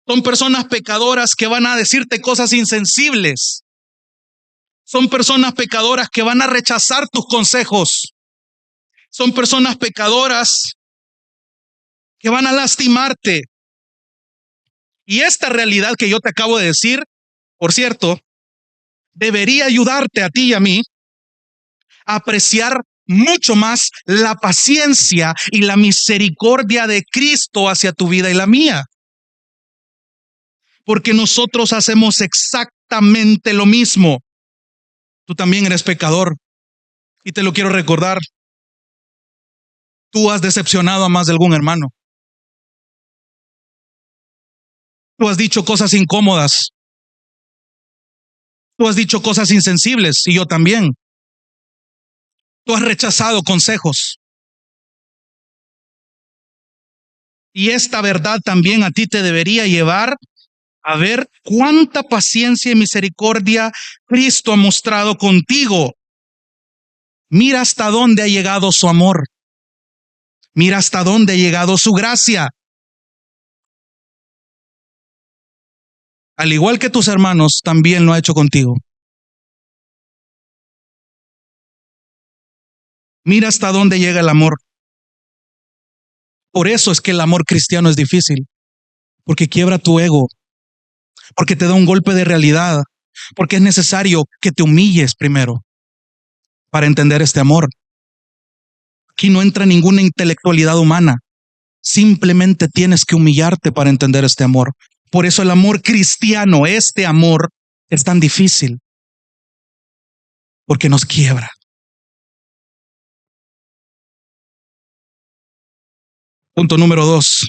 Son personas pecadoras que van a decirte cosas insensibles. Son personas pecadoras que van a rechazar tus consejos. Son personas pecadoras que van a lastimarte. Y esta realidad que yo te acabo de decir, por cierto, debería ayudarte a ti y a mí a apreciar mucho más la paciencia y la misericordia de Cristo hacia tu vida y la mía. Porque nosotros hacemos exactamente lo mismo. Tú también eres pecador y te lo quiero recordar. Tú has decepcionado a más de algún hermano. Tú has dicho cosas incómodas. Tú has dicho cosas insensibles y yo también. Tú has rechazado consejos. Y esta verdad también a ti te debería llevar a ver cuánta paciencia y misericordia Cristo ha mostrado contigo. Mira hasta dónde ha llegado su amor. Mira hasta dónde ha llegado su gracia. Al igual que tus hermanos, también lo ha hecho contigo. Mira hasta dónde llega el amor. Por eso es que el amor cristiano es difícil, porque quiebra tu ego, porque te da un golpe de realidad, porque es necesario que te humilles primero para entender este amor. Aquí no entra ninguna intelectualidad humana, simplemente tienes que humillarte para entender este amor. Por eso el amor cristiano, este amor, es tan difícil, porque nos quiebra. Punto número 2.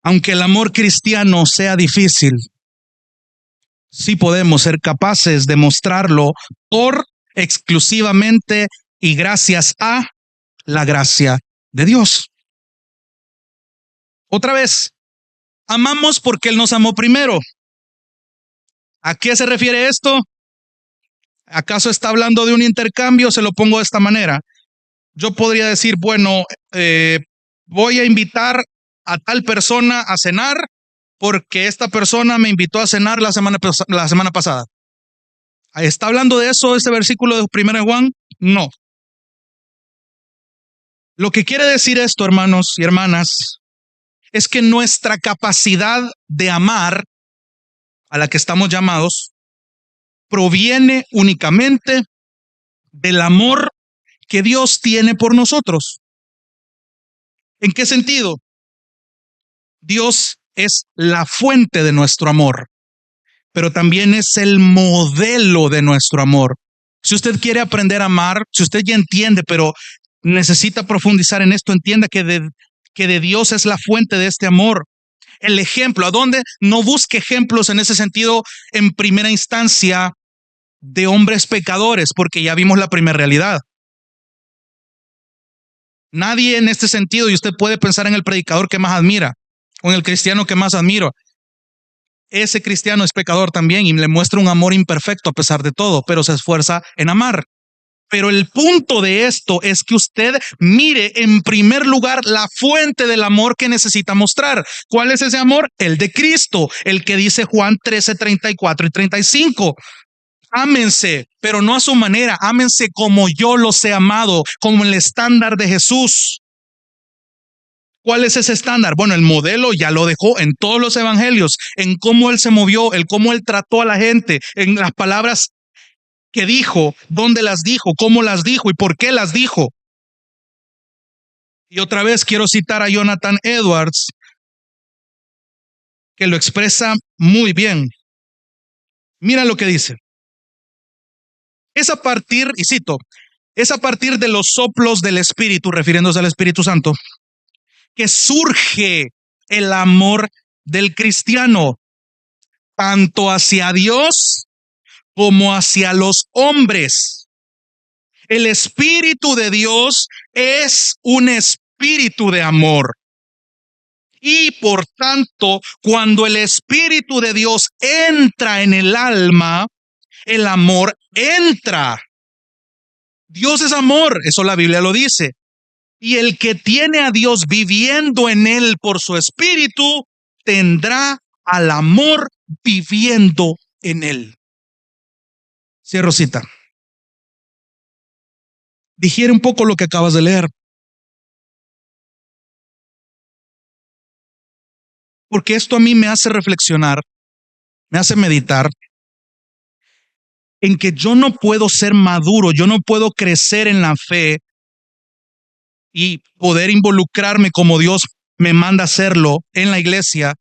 Aunque el amor cristiano sea difícil, sí podemos ser capaces de mostrarlo por exclusivamente y gracias a la gracia de Dios. Otra vez, amamos porque Él nos amó primero. ¿A qué se refiere esto? ¿Acaso está hablando de un intercambio? Se lo pongo de esta manera. Yo podría decir, bueno, voy a invitar a tal persona a cenar porque esta persona me invitó a cenar la semana pasada. ¿Está hablando de eso este versículo de 1 Juan? No. Lo que quiere decir esto, hermanos y hermanas, es que nuestra capacidad de amar a la que estamos llamados proviene únicamente del amor que Dios tiene por nosotros. ¿En qué sentido? Dios es la fuente de nuestro amor, pero también es el modelo de nuestro amor. Si usted quiere aprender a amar, si usted ya entiende, pero necesita profundizar en esto, entienda que de Dios es la fuente de este amor. El ejemplo, ¿a dónde? No busque ejemplos en ese sentido en primera instancia de hombres pecadores, porque ya vimos la primera realidad. Nadie en este sentido, y usted puede pensar en el predicador que más admira, o en el cristiano que más admiro. Ese cristiano es pecador también y le muestra un amor imperfecto a pesar de todo, pero se esfuerza en amar. Pero el punto de esto es que usted mire en primer lugar la fuente del amor que necesita mostrar. ¿Cuál es ese amor? El de Cristo, el que dice Juan 13, 34 y 35. Ámense, pero no a su manera, ámense como yo los he amado, como el estándar de Jesús. ¿Cuál es ese estándar? Bueno, el modelo ya lo dejó en todos los evangelios, en cómo Él se movió, en cómo Él trató a la gente, en las palabras que dijo, dónde las dijo, cómo las dijo y por qué las dijo. Y otra vez quiero citar a Jonathan Edwards, que lo expresa muy bien. Mira lo que dice. Es a partir, y cito, es a partir de los soplos del Espíritu, refiriéndose al Espíritu Santo, que surge el amor del cristiano, tanto hacia Dios como hacia los hombres. El Espíritu de Dios es un espíritu de amor. Y por tanto, cuando el Espíritu de Dios entra en el alma, el amor entra. Dios es amor, eso la Biblia lo dice. Y el que tiene a Dios viviendo en él por su Espíritu, tendrá al amor viviendo en él. Cierro cita. Digiere un poco lo que acabas de leer. Porque esto a mí me hace reflexionar, me hace meditar en que yo no puedo ser maduro, yo no puedo crecer en la fe y poder involucrarme como Dios me manda hacerlo en la iglesia.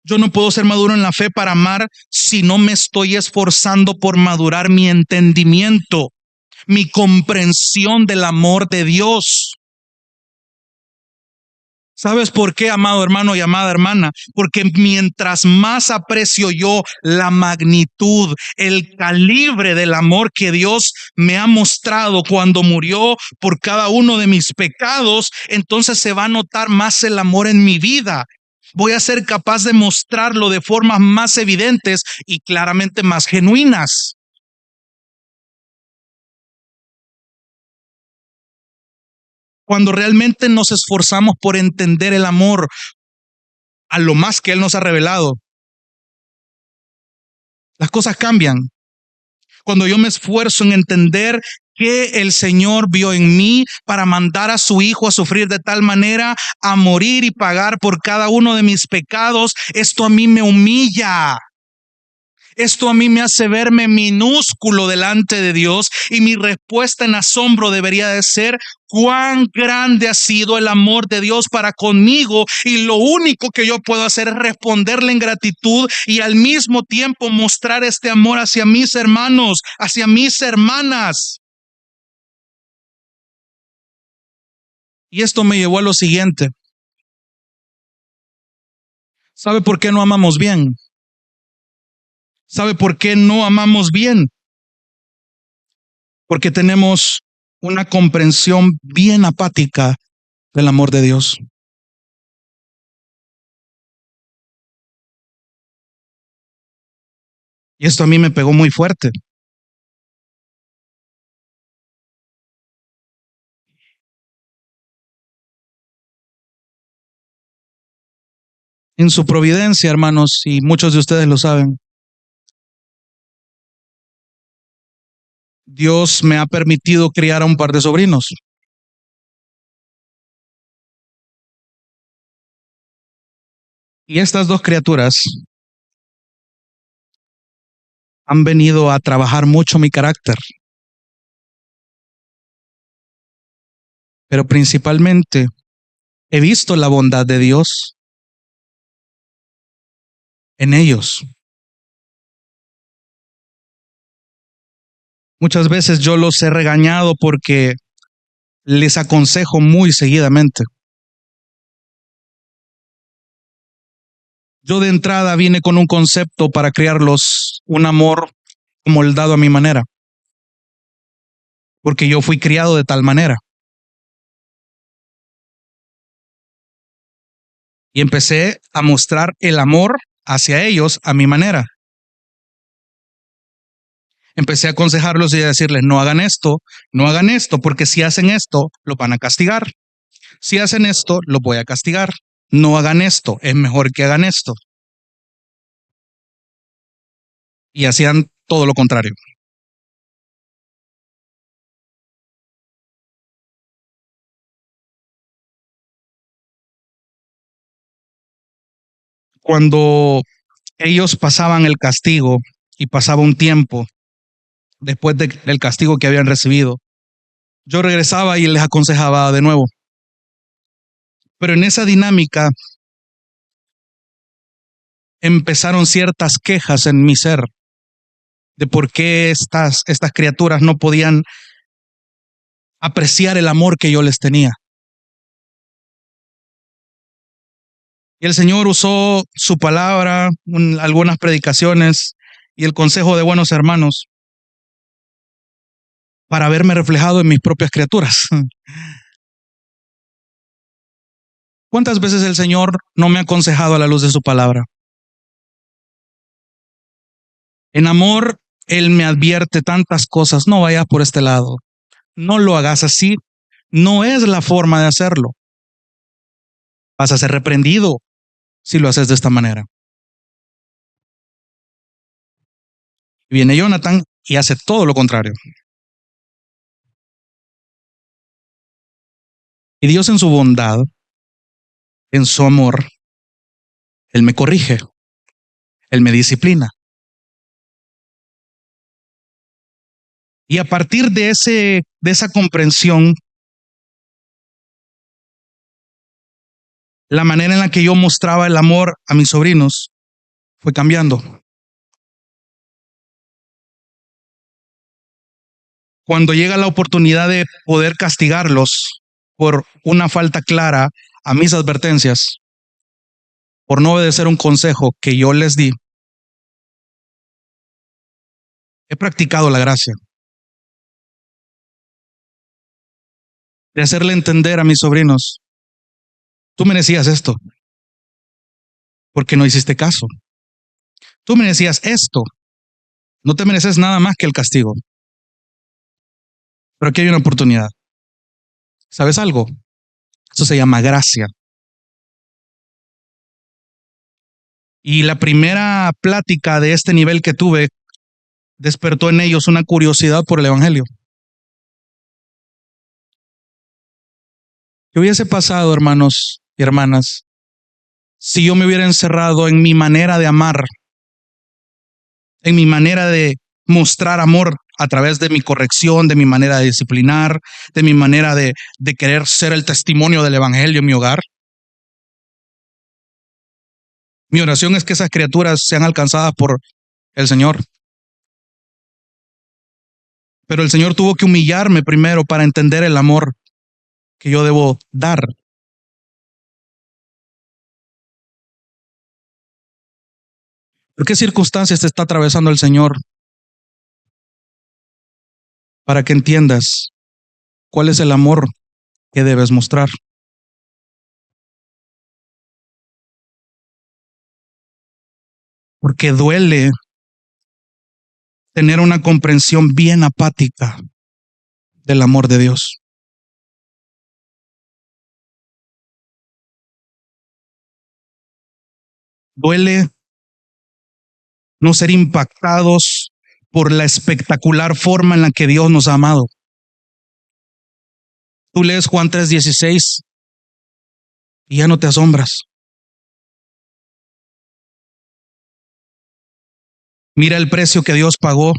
Yo no puedo ser maduro en la fe para amar si no me estoy esforzando por madurar mi entendimiento, mi comprensión del amor de Dios. ¿Sabes por qué, amado hermano y amada hermana? Porque mientras más aprecio yo la magnitud, el calibre del amor que Dios me ha mostrado cuando murió por cada uno de mis pecados, entonces se va a notar más el amor en mi vida. Voy a ser capaz de mostrarlo de formas más evidentes y claramente más genuinas. Cuando realmente nos esforzamos por entender el amor a lo más que Él nos ha revelado, las cosas cambian. Cuando yo me esfuerzo en entender que el Señor vio en mí para mandar a su Hijo a sufrir de tal manera, a morir y pagar por cada uno de mis pecados, esto a mí me humilla. Esto a mí me hace verme minúsculo delante de Dios, y mi respuesta en asombro debería de ser: cuán grande ha sido el amor de Dios para conmigo, y lo único que yo puedo hacer es responderle en gratitud y al mismo tiempo mostrar este amor hacia mis hermanos, hacia mis hermanas. Y esto me llevó a lo siguiente: ¿sabe por qué no amamos bien? ¿Sabe por qué no amamos bien? Porque tenemos una comprensión bien apática del amor de Dios. Y esto a mí me pegó muy fuerte. En su providencia, hermanos, y muchos de ustedes lo saben, Dios me ha permitido criar a un par de sobrinos. Y estas dos criaturas han venido a trabajar mucho mi carácter, pero principalmente he visto la bondad de Dios en ellos. Muchas veces yo los he regañado porque les aconsejo muy seguidamente. Yo de entrada vine con un concepto para criarlos, un amor moldado a mi manera, porque yo fui criado de tal manera. Y empecé a mostrar el amor hacia ellos a mi manera. Empecé a aconsejarlos y a decirles: no hagan esto, no hagan esto, porque si hacen esto, lo van a castigar. Si hacen esto, lo voy a castigar. No hagan esto, es mejor que hagan esto. Y hacían todo lo contrario. Cuando ellos pasaban el castigo y pasaba un tiempo después del castigo que habían recibido, yo regresaba y les aconsejaba de nuevo. Pero en esa dinámica empezaron ciertas quejas en mi ser de por qué estas criaturas no podían apreciar el amor que yo les tenía. Y el Señor usó su palabra, algunas predicaciones y el consejo de buenos hermanos para verme reflejado en mis propias criaturas. ¿Cuántas veces el Señor no me ha aconsejado a la luz de su palabra? En amor, Él me advierte tantas cosas: no vayas por este lado, no lo hagas así, no es la forma de hacerlo. Vas a ser reprendido si lo haces de esta manera. Y viene Jonathan y hace todo lo contrario. Y Dios, en su bondad, en su amor, Él me corrige, Él me disciplina. Y a partir de esa comprensión, la manera en la que yo mostraba el amor a mis sobrinos fue cambiando. Cuando llega la oportunidad de poder castigarlos por una falta clara, a mis advertencias, por no obedecer un consejo que yo les di, he practicado la gracia de hacerle entender a mis sobrinos: tú merecías esto, porque no hiciste caso. Tú merecías esto, no te mereces nada más que el castigo. Pero aquí hay una oportunidad. ¿Sabes algo? Eso se llama gracia. Y la primera plática de este nivel que tuve despertó en ellos una curiosidad por el Evangelio. ¿Qué hubiese pasado, hermanos y hermanas, si yo me hubiera encerrado en mi manera de amar, en mi manera de mostrar amor a través de mi corrección, de mi manera de disciplinar, de mi manera de querer ser el testimonio del Evangelio en mi hogar? Mi oración es que esas criaturas sean alcanzadas por el Señor. Pero el Señor tuvo que humillarme primero para entender el amor que yo debo dar. ¿Por qué circunstancias te está atravesando el Señor? Para que entiendas cuál es el amor que debes mostrar. Porque duele tener una comprensión bien apática del amor de Dios. Duele no ser impactados por la espectacular forma en la que Dios nos ha amado. Tú lees Juan 3:16 y ya no te asombras. Mira el precio que Dios pagó,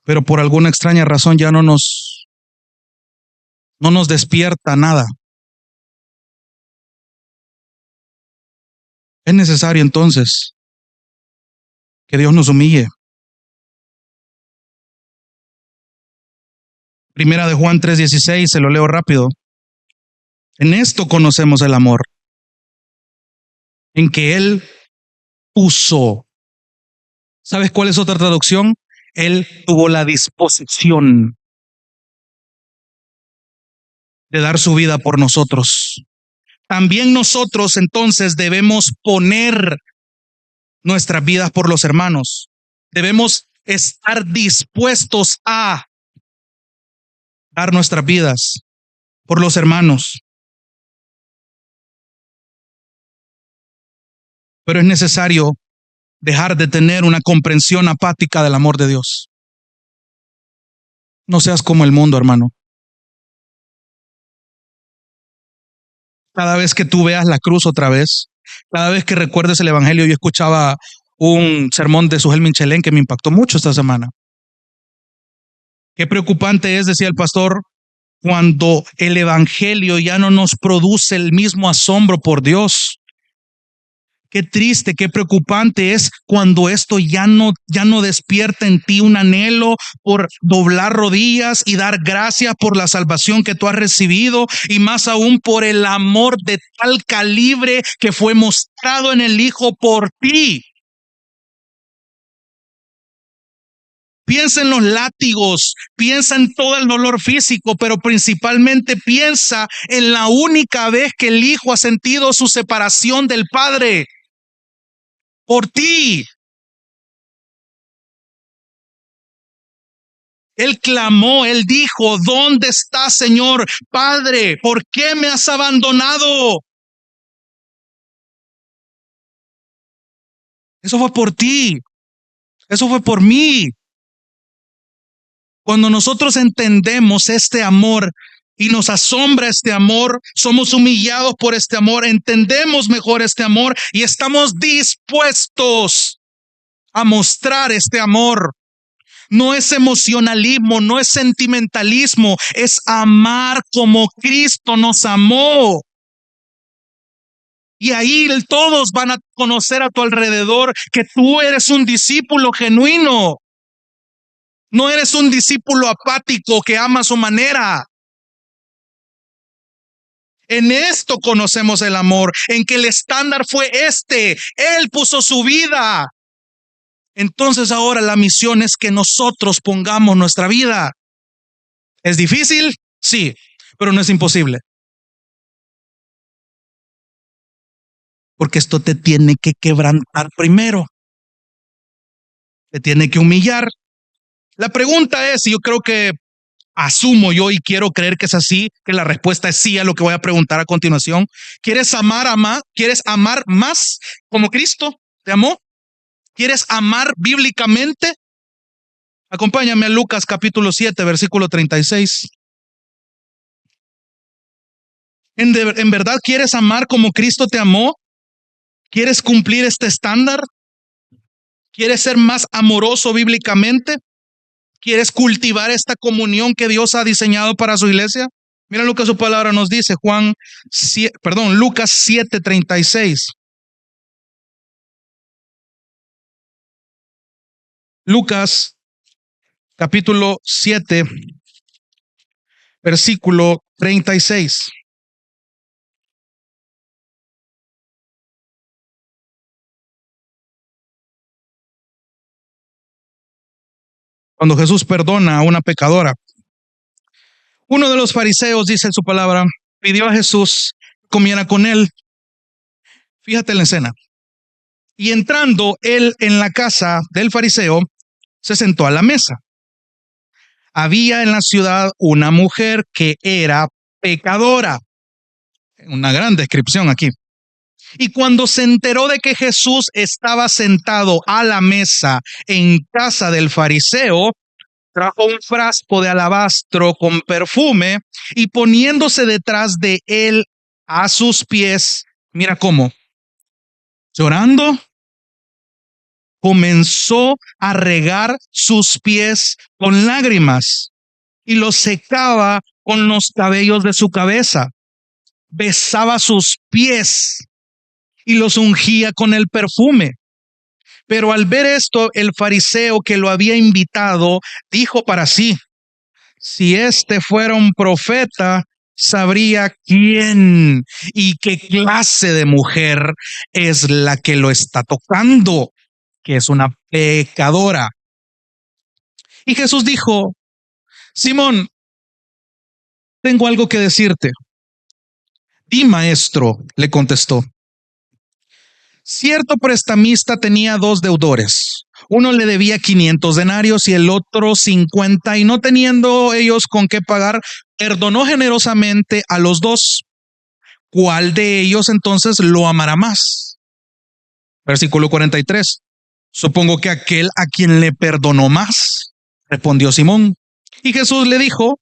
pero por alguna extraña razón ya no nos despierta nada. Es necesario entonces que Dios nos humille. Primera de Juan 3:16, se lo leo rápido. En esto conocemos el amor, en que Él puso. ¿Sabes cuál es otra traducción? Él tuvo la disposición de dar su vida por nosotros. También nosotros entonces debemos poner nuestras vidas por los hermanos. Debemos estar dispuestos a dar nuestras vidas por los hermanos. Pero es necesario dejar de tener una comprensión apática del amor de Dios. No seas como el mundo, hermano. Cada vez que tú veas la cruz otra vez, cada vez que recuerdes el Evangelio, yo escuchaba un sermón de Sujel Minchelén que me impactó mucho esta semana. Qué preocupante es, decía el pastor, cuando el Evangelio ya no nos produce el mismo asombro por Dios. Qué triste, qué preocupante es cuando esto ya no despierta en ti un anhelo por doblar rodillas y dar gracias por la salvación que tú has recibido, y más aún por el amor de tal calibre que fue mostrado en el Hijo por ti. Piensa en los látigos, piensa en todo el dolor físico, pero principalmente piensa en la única vez que el Hijo ha sentido su separación del Padre. Por ti. Él clamó, él dijo: ¿dónde estás, Señor? Padre, ¿por qué me has abandonado? Eso fue por ti. Eso fue por mí. Cuando nosotros entendemos este amor y nos asombra este amor, somos humillados por este amor, entendemos mejor este amor y estamos dispuestos a mostrar este amor. No es emocionalismo, no es sentimentalismo, es amar como Cristo nos amó. Y ahí todos van a conocer a tu alrededor que tú eres un discípulo genuino. No eres un discípulo apático que ama a su manera. En esto conocemos el amor, en que el estándar fue este. Él puso su vida. Entonces ahora la misión es que nosotros pongamos nuestra vida. ¿Es difícil? Sí, pero no es imposible. Porque esto te tiene que quebrantar primero. Te tiene que humillar. La pregunta es, y yo creo que asumo yo y quiero creer que es así, que la respuesta es sí a lo que voy a preguntar a continuación. ¿Quieres amar más? ¿Quieres amar más como Cristo te amó? ¿Quieres amar bíblicamente? Acompáñame a Lucas capítulo 7, versículo 36. ¿En verdad quieres amar como Cristo te amó? ¿Quieres cumplir este estándar? ¿Quieres ser más amoroso bíblicamente? ¿Quieres cultivar esta comunión que Dios ha diseñado para su iglesia? Mira lo que su palabra nos dice, Lucas 7:36. Lucas capítulo 7, versículo 36. Cuando Jesús perdona a una pecadora, uno de los fariseos, dice en su palabra, pidió a Jesús que comiera con él. Fíjate en la escena. Y entrando él en la casa del fariseo, se sentó a la mesa. Había en la ciudad una mujer que era pecadora. Una gran descripción aquí. Y cuando se enteró de que Jesús estaba sentado a la mesa en casa del fariseo, trajo un frasco de alabastro con perfume y poniéndose detrás de él a sus pies, mira cómo, llorando, comenzó a regar sus pies con lágrimas y los secaba con los cabellos de su cabeza. Besaba sus pies y los ungía con el perfume. Pero al ver esto, el fariseo que lo había invitado dijo para sí: si este fuera un profeta, sabría quién y qué clase de mujer es la que lo está tocando, que es una pecadora. Y Jesús dijo: Simón, tengo algo que decirte. Di, maestro, le contestó. Cierto prestamista tenía dos deudores. Uno le debía 500 denarios y el otro 50, y no teniendo ellos con qué pagar, perdonó generosamente a los dos. ¿Cuál de ellos entonces lo amará más? Versículo 43. Supongo que aquel a quien le perdonó más, respondió Simón. Y Jesús le dijo: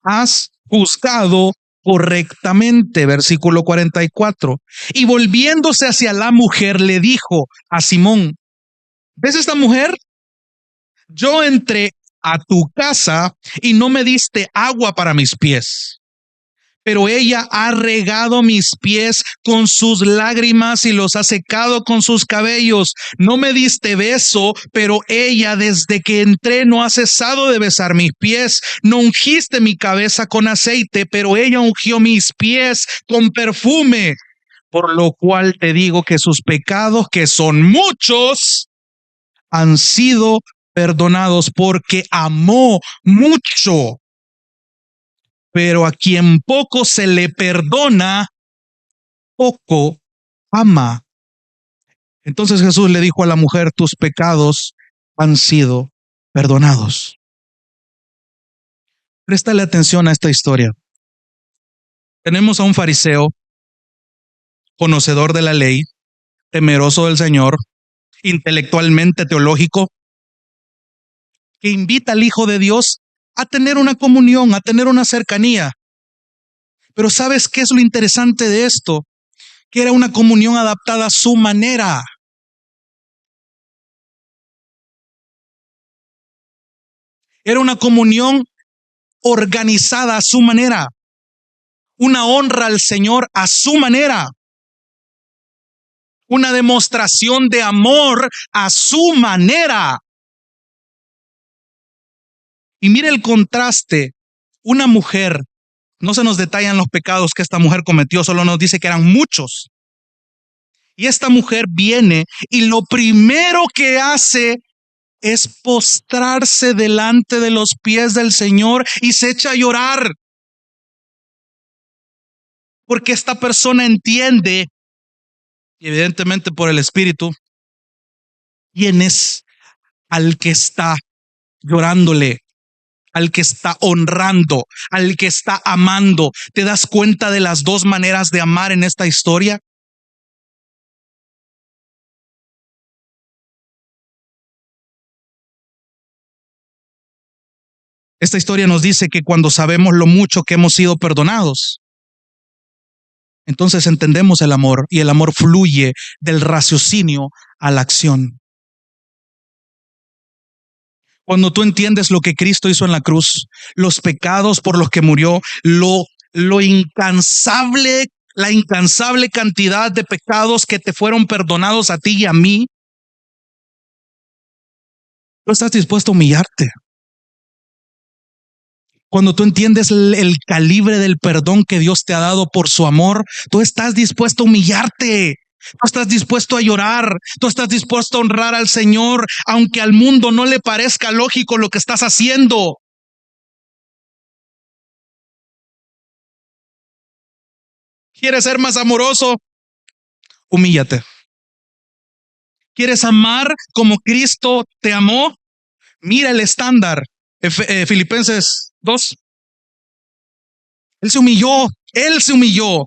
has juzgado correctamente. Versículo 44. Y volviéndose hacia la mujer, le dijo a Simón: ¿ves esta mujer? Yo entré a tu casa y no me diste agua para mis pies, pero ella ha regado mis pies con sus lágrimas y los ha secado con sus cabellos. No me diste beso, pero ella desde que entré no ha cesado de besar mis pies. No ungiste mi cabeza con aceite, pero ella ungió mis pies con perfume. Por lo cual te digo que sus pecados, que son muchos, han sido perdonados, porque amó mucho. Pero a quien poco se le perdona, poco ama. Entonces Jesús le dijo a la mujer: tus pecados han sido perdonados. Préstale atención a esta historia. Tenemos a un fariseo, conocedor de la ley, temeroso del Señor, intelectualmente teológico, que invita al Hijo de Dios a tener una comunión, a tener una cercanía. Pero ¿sabes qué es lo interesante de esto? Que era una comunión adaptada a su manera. Era una comunión organizada a su manera. Una honra al Señor a su manera. Una demostración de amor a su manera. Y mire el contraste. Una mujer No se nos detallan los pecados que esta mujer cometió, solo nos dice que eran muchos. Y esta mujer viene y lo primero que hace es postrarse delante de los pies del Señor y se echa a llorar. Porque esta persona entiende, y evidentemente por el Espíritu, quién es al que está llorándole, al que está honrando, al que está amando. ¿Te das cuenta de las dos maneras de amar en esta historia? Esta historia nos dice que cuando sabemos lo mucho que hemos sido perdonados, entonces entendemos el amor, y el amor fluye del raciocinio a la acción. Cuando tú entiendes lo que Cristo hizo en la cruz, los pecados por los que murió, lo incansable, la incansable cantidad de pecados que te fueron perdonados a ti y a mí, tú estás dispuesto a humillarte. Cuando tú entiendes el calibre del perdón que Dios te ha dado por su amor, tú estás dispuesto a humillarte. Tú estás dispuesto a llorar, tú estás dispuesto a honrar al Señor, aunque al mundo no le parezca lógico lo que estás haciendo. ¿Quieres ser más amoroso? Humíllate. ¿Quieres amar como Cristo te amó? Mira el estándar. Filipenses 2. Él se humilló, Él se humilló,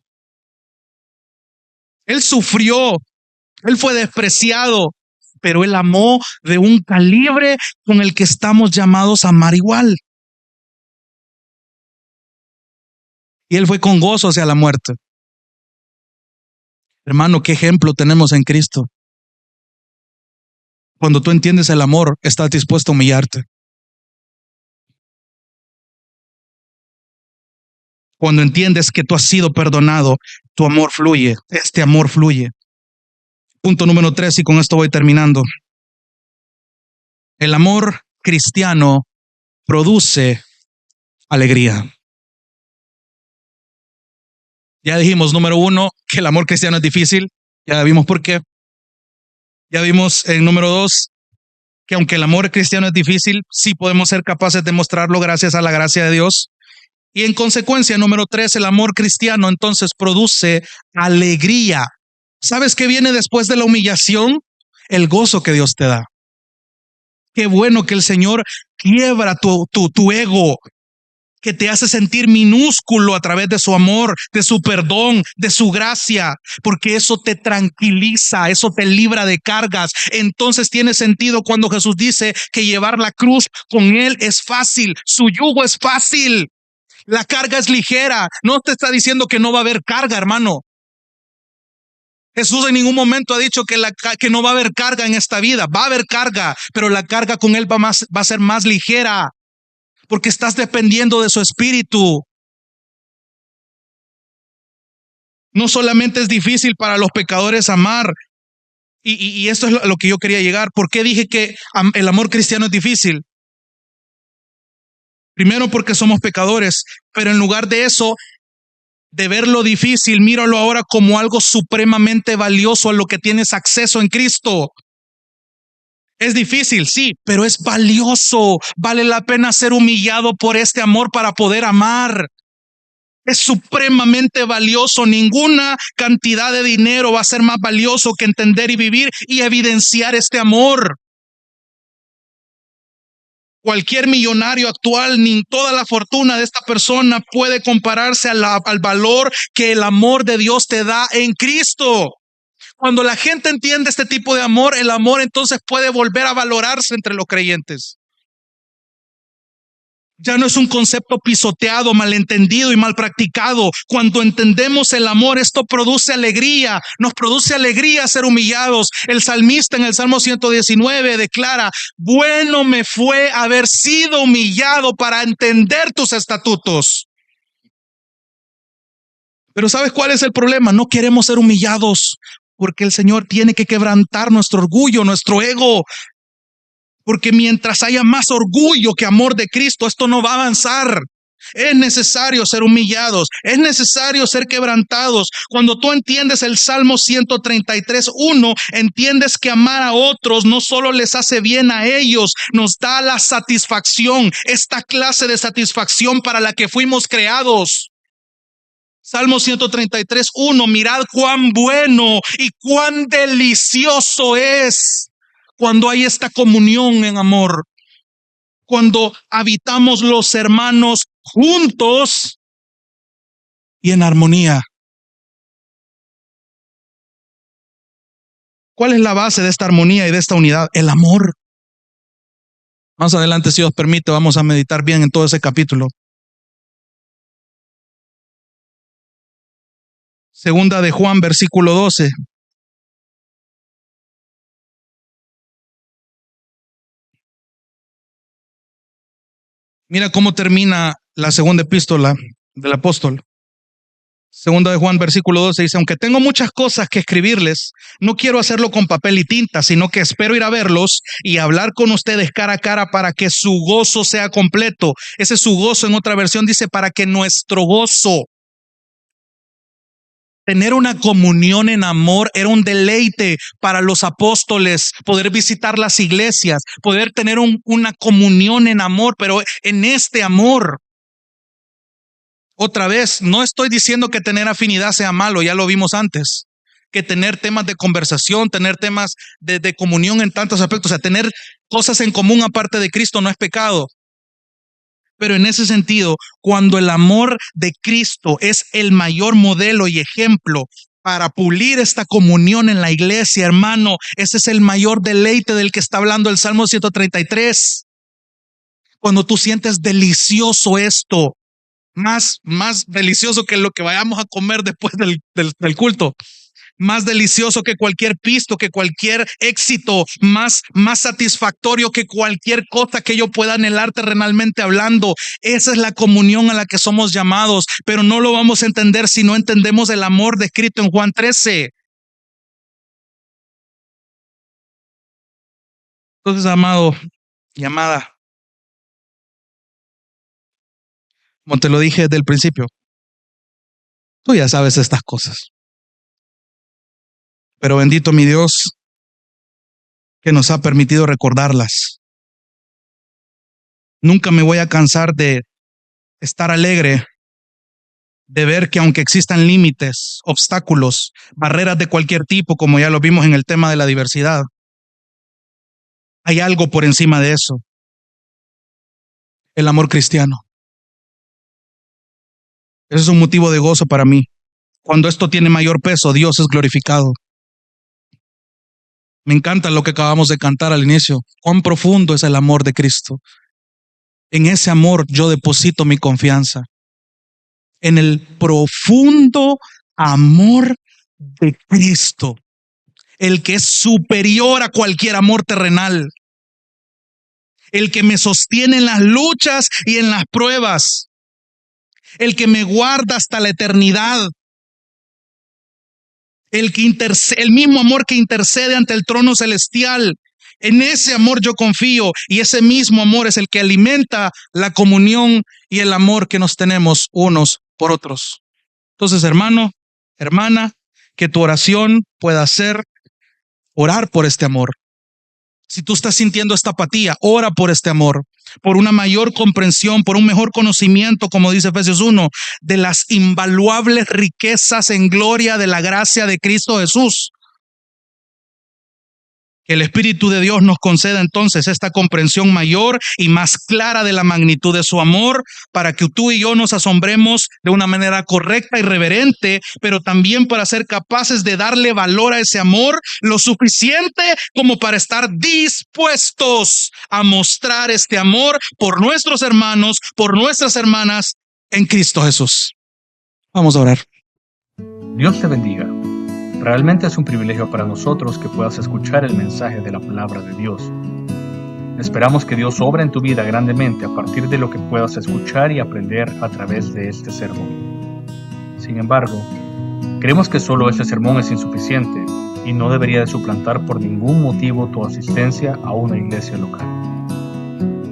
Él sufrió, Él fue despreciado, pero Él amó de un calibre con el que estamos llamados a amar igual. Y Él fue con gozo hacia la muerte. Hermano, ¿qué ejemplo tenemos en Cristo? Cuando tú entiendes el amor, estás dispuesto a humillarte. Cuando entiendes que tú has sido perdonado, tu amor fluye, este amor fluye. Punto número 3, y con esto voy terminando. El amor cristiano produce alegría. Ya dijimos, número 1, que el amor cristiano es difícil. Ya vimos por qué. Ya vimos en número 2, que aunque el amor cristiano es difícil, sí podemos ser capaces de mostrarlo gracias a la gracia de Dios. Y en consecuencia, número 3, el amor cristiano entonces produce alegría. ¿Sabes qué viene después de la humillación? El gozo que Dios te da. Qué bueno que el Señor quiebra tu ego, que te hace sentir minúsculo a través de su amor, de su perdón, de su gracia, porque eso te tranquiliza, eso te libra de cargas. Entonces tiene sentido cuando Jesús dice que llevar la cruz con Él es fácil, su yugo es fácil, la carga es ligera. No te está diciendo que no va a haber carga, hermano. Jesús en ningún momento ha dicho que no va a haber carga en esta vida. Va a haber carga, pero la carga con Él va a ser más ligera, porque estás dependiendo de su espíritu. No solamente es difícil para los pecadores amar, y esto es lo que yo quería llegar. ¿Por qué dije que el amor cristiano es difícil? Primero porque somos pecadores, pero en lugar de eso, de verlo difícil, míralo ahora como algo supremamente valioso a lo que tienes acceso en Cristo. Es difícil, sí, pero es valioso. Vale la pena ser humillado por este amor para poder amar. Es supremamente valioso. Ninguna cantidad de dinero va a ser más valioso que entender y vivir y evidenciar este amor. Cualquier millonario actual, ni toda la fortuna de esta persona puede compararse al valor que el amor de Dios te da en Cristo. Cuando la gente entiende este tipo de amor, el amor entonces puede volver a valorarse entre los creyentes. Ya no es un concepto pisoteado, malentendido y mal practicado. Cuando entendemos el amor, esto produce alegría. Nos produce alegría ser humillados. El salmista en el Salmo 119 declara: bueno me fue haber sido humillado para entender tus estatutos. Pero ¿sabes cuál es el problema? No queremos ser humillados, porque el Señor tiene que quebrantar nuestro orgullo, nuestro ego. Porque mientras haya más orgullo que amor de Cristo, esto no va a avanzar. Es necesario ser humillados, es necesario ser quebrantados. Cuando tú entiendes el Salmo 133:1, entiendes que amar a otros no solo les hace bien a ellos, nos da la satisfacción, esta clase de satisfacción para la que fuimos creados. Salmo 133:1, mirad cuán bueno y cuán delicioso es cuando hay esta comunión en amor. Cuando habitamos los hermanos juntos y en armonía. ¿Cuál es la base de esta armonía y de esta unidad? El amor. Más adelante, si Dios permite, vamos a meditar bien en todo ese capítulo. Segunda de Juan, versículo 12. Mira cómo termina la segunda epístola del apóstol. Segunda de Juan, versículo 12 dice: aunque tengo muchas cosas que escribirles, no quiero hacerlo con papel y tinta, sino que espero ir a verlos y hablar con ustedes cara a cara para que su gozo sea completo. Ese su gozo, en otra versión dice, para que nuestro gozo. Tener una comunión en amor era un deleite para los apóstoles, poder visitar las iglesias, poder tener una comunión en amor, pero en este amor. Otra vez, no estoy diciendo que tener afinidad sea malo, ya lo vimos antes, que tener temas de conversación, tener temas de comunión en tantos aspectos, o sea, tener cosas en común aparte de Cristo no es pecado. Pero en ese sentido, cuando el amor de Cristo es el mayor modelo y ejemplo para pulir esta comunión en la iglesia, hermano, ese es el mayor deleite del que está hablando el Salmo 133. Cuando tú sientes delicioso esto, más delicioso que lo que vayamos a comer después del culto, más delicioso que cualquier pisto, que cualquier éxito, más satisfactorio que cualquier cosa que yo pueda anhelar terrenalmente hablando. Esa es la comunión a la que somos llamados, pero no lo vamos a entender si no entendemos el amor descrito en Juan 13. Entonces, amado y amada, como te lo dije desde el principio, tú ya sabes estas cosas. Pero bendito mi Dios que nos ha permitido recordarlas. Nunca me voy a cansar de estar alegre, de ver que aunque existan límites, obstáculos, barreras de cualquier tipo, como ya lo vimos en el tema de la diversidad, hay algo por encima de eso: el amor cristiano. Ese es un motivo de gozo para mí. Cuando esto tiene mayor peso, Dios es glorificado. Me encanta lo que acabamos de cantar al inicio. Cuán profundo es el amor de Cristo. En ese amor yo deposito mi confianza. En el profundo amor de Cristo, el que es superior a cualquier amor terrenal, el que me sostiene en las luchas y en las pruebas, el que me guarda hasta la eternidad, el mismo amor que intercede ante el trono celestial. En ese amor yo confío, y ese mismo amor es el que alimenta la comunión y el amor que nos tenemos unos por otros. Entonces, hermano, hermana, que tu oración pueda ser orar por este amor. Si tú estás sintiendo esta apatía, ora por este amor, por una mayor comprensión, por un mejor conocimiento, como dice Efesios 1, de las invaluables riquezas en gloria de la gracia de Cristo Jesús. Que el Espíritu de Dios nos conceda entonces esta comprensión mayor y más clara de la magnitud de su amor, para que tú y yo nos asombremos de una manera correcta y reverente, pero también para ser capaces de darle valor a ese amor lo suficiente como para estar dispuestos a mostrar este amor por nuestros hermanos, por nuestras hermanas en Cristo Jesús. Vamos a orar. Dios te bendiga. Realmente es un privilegio para nosotros que puedas escuchar el mensaje de la palabra de Dios. Esperamos que Dios obra en tu vida grandemente a partir de lo que puedas escuchar y aprender a través de este sermón. Sin embargo, creemos que solo este sermón es insuficiente y no debería de suplantar por ningún motivo tu asistencia a una iglesia local.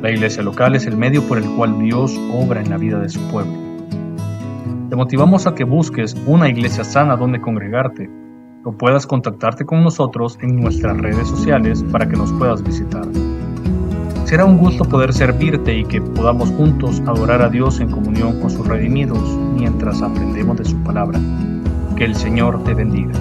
La iglesia local es el medio por el cual Dios obra en la vida de su pueblo. Te motivamos a que busques una iglesia sana donde congregarte o puedas contactarte con nosotros en nuestras redes sociales para que nos puedas visitar. Será un gusto poder servirte y que podamos juntos adorar a Dios en comunión con sus redimidos mientras aprendemos de su palabra. Que el Señor te bendiga.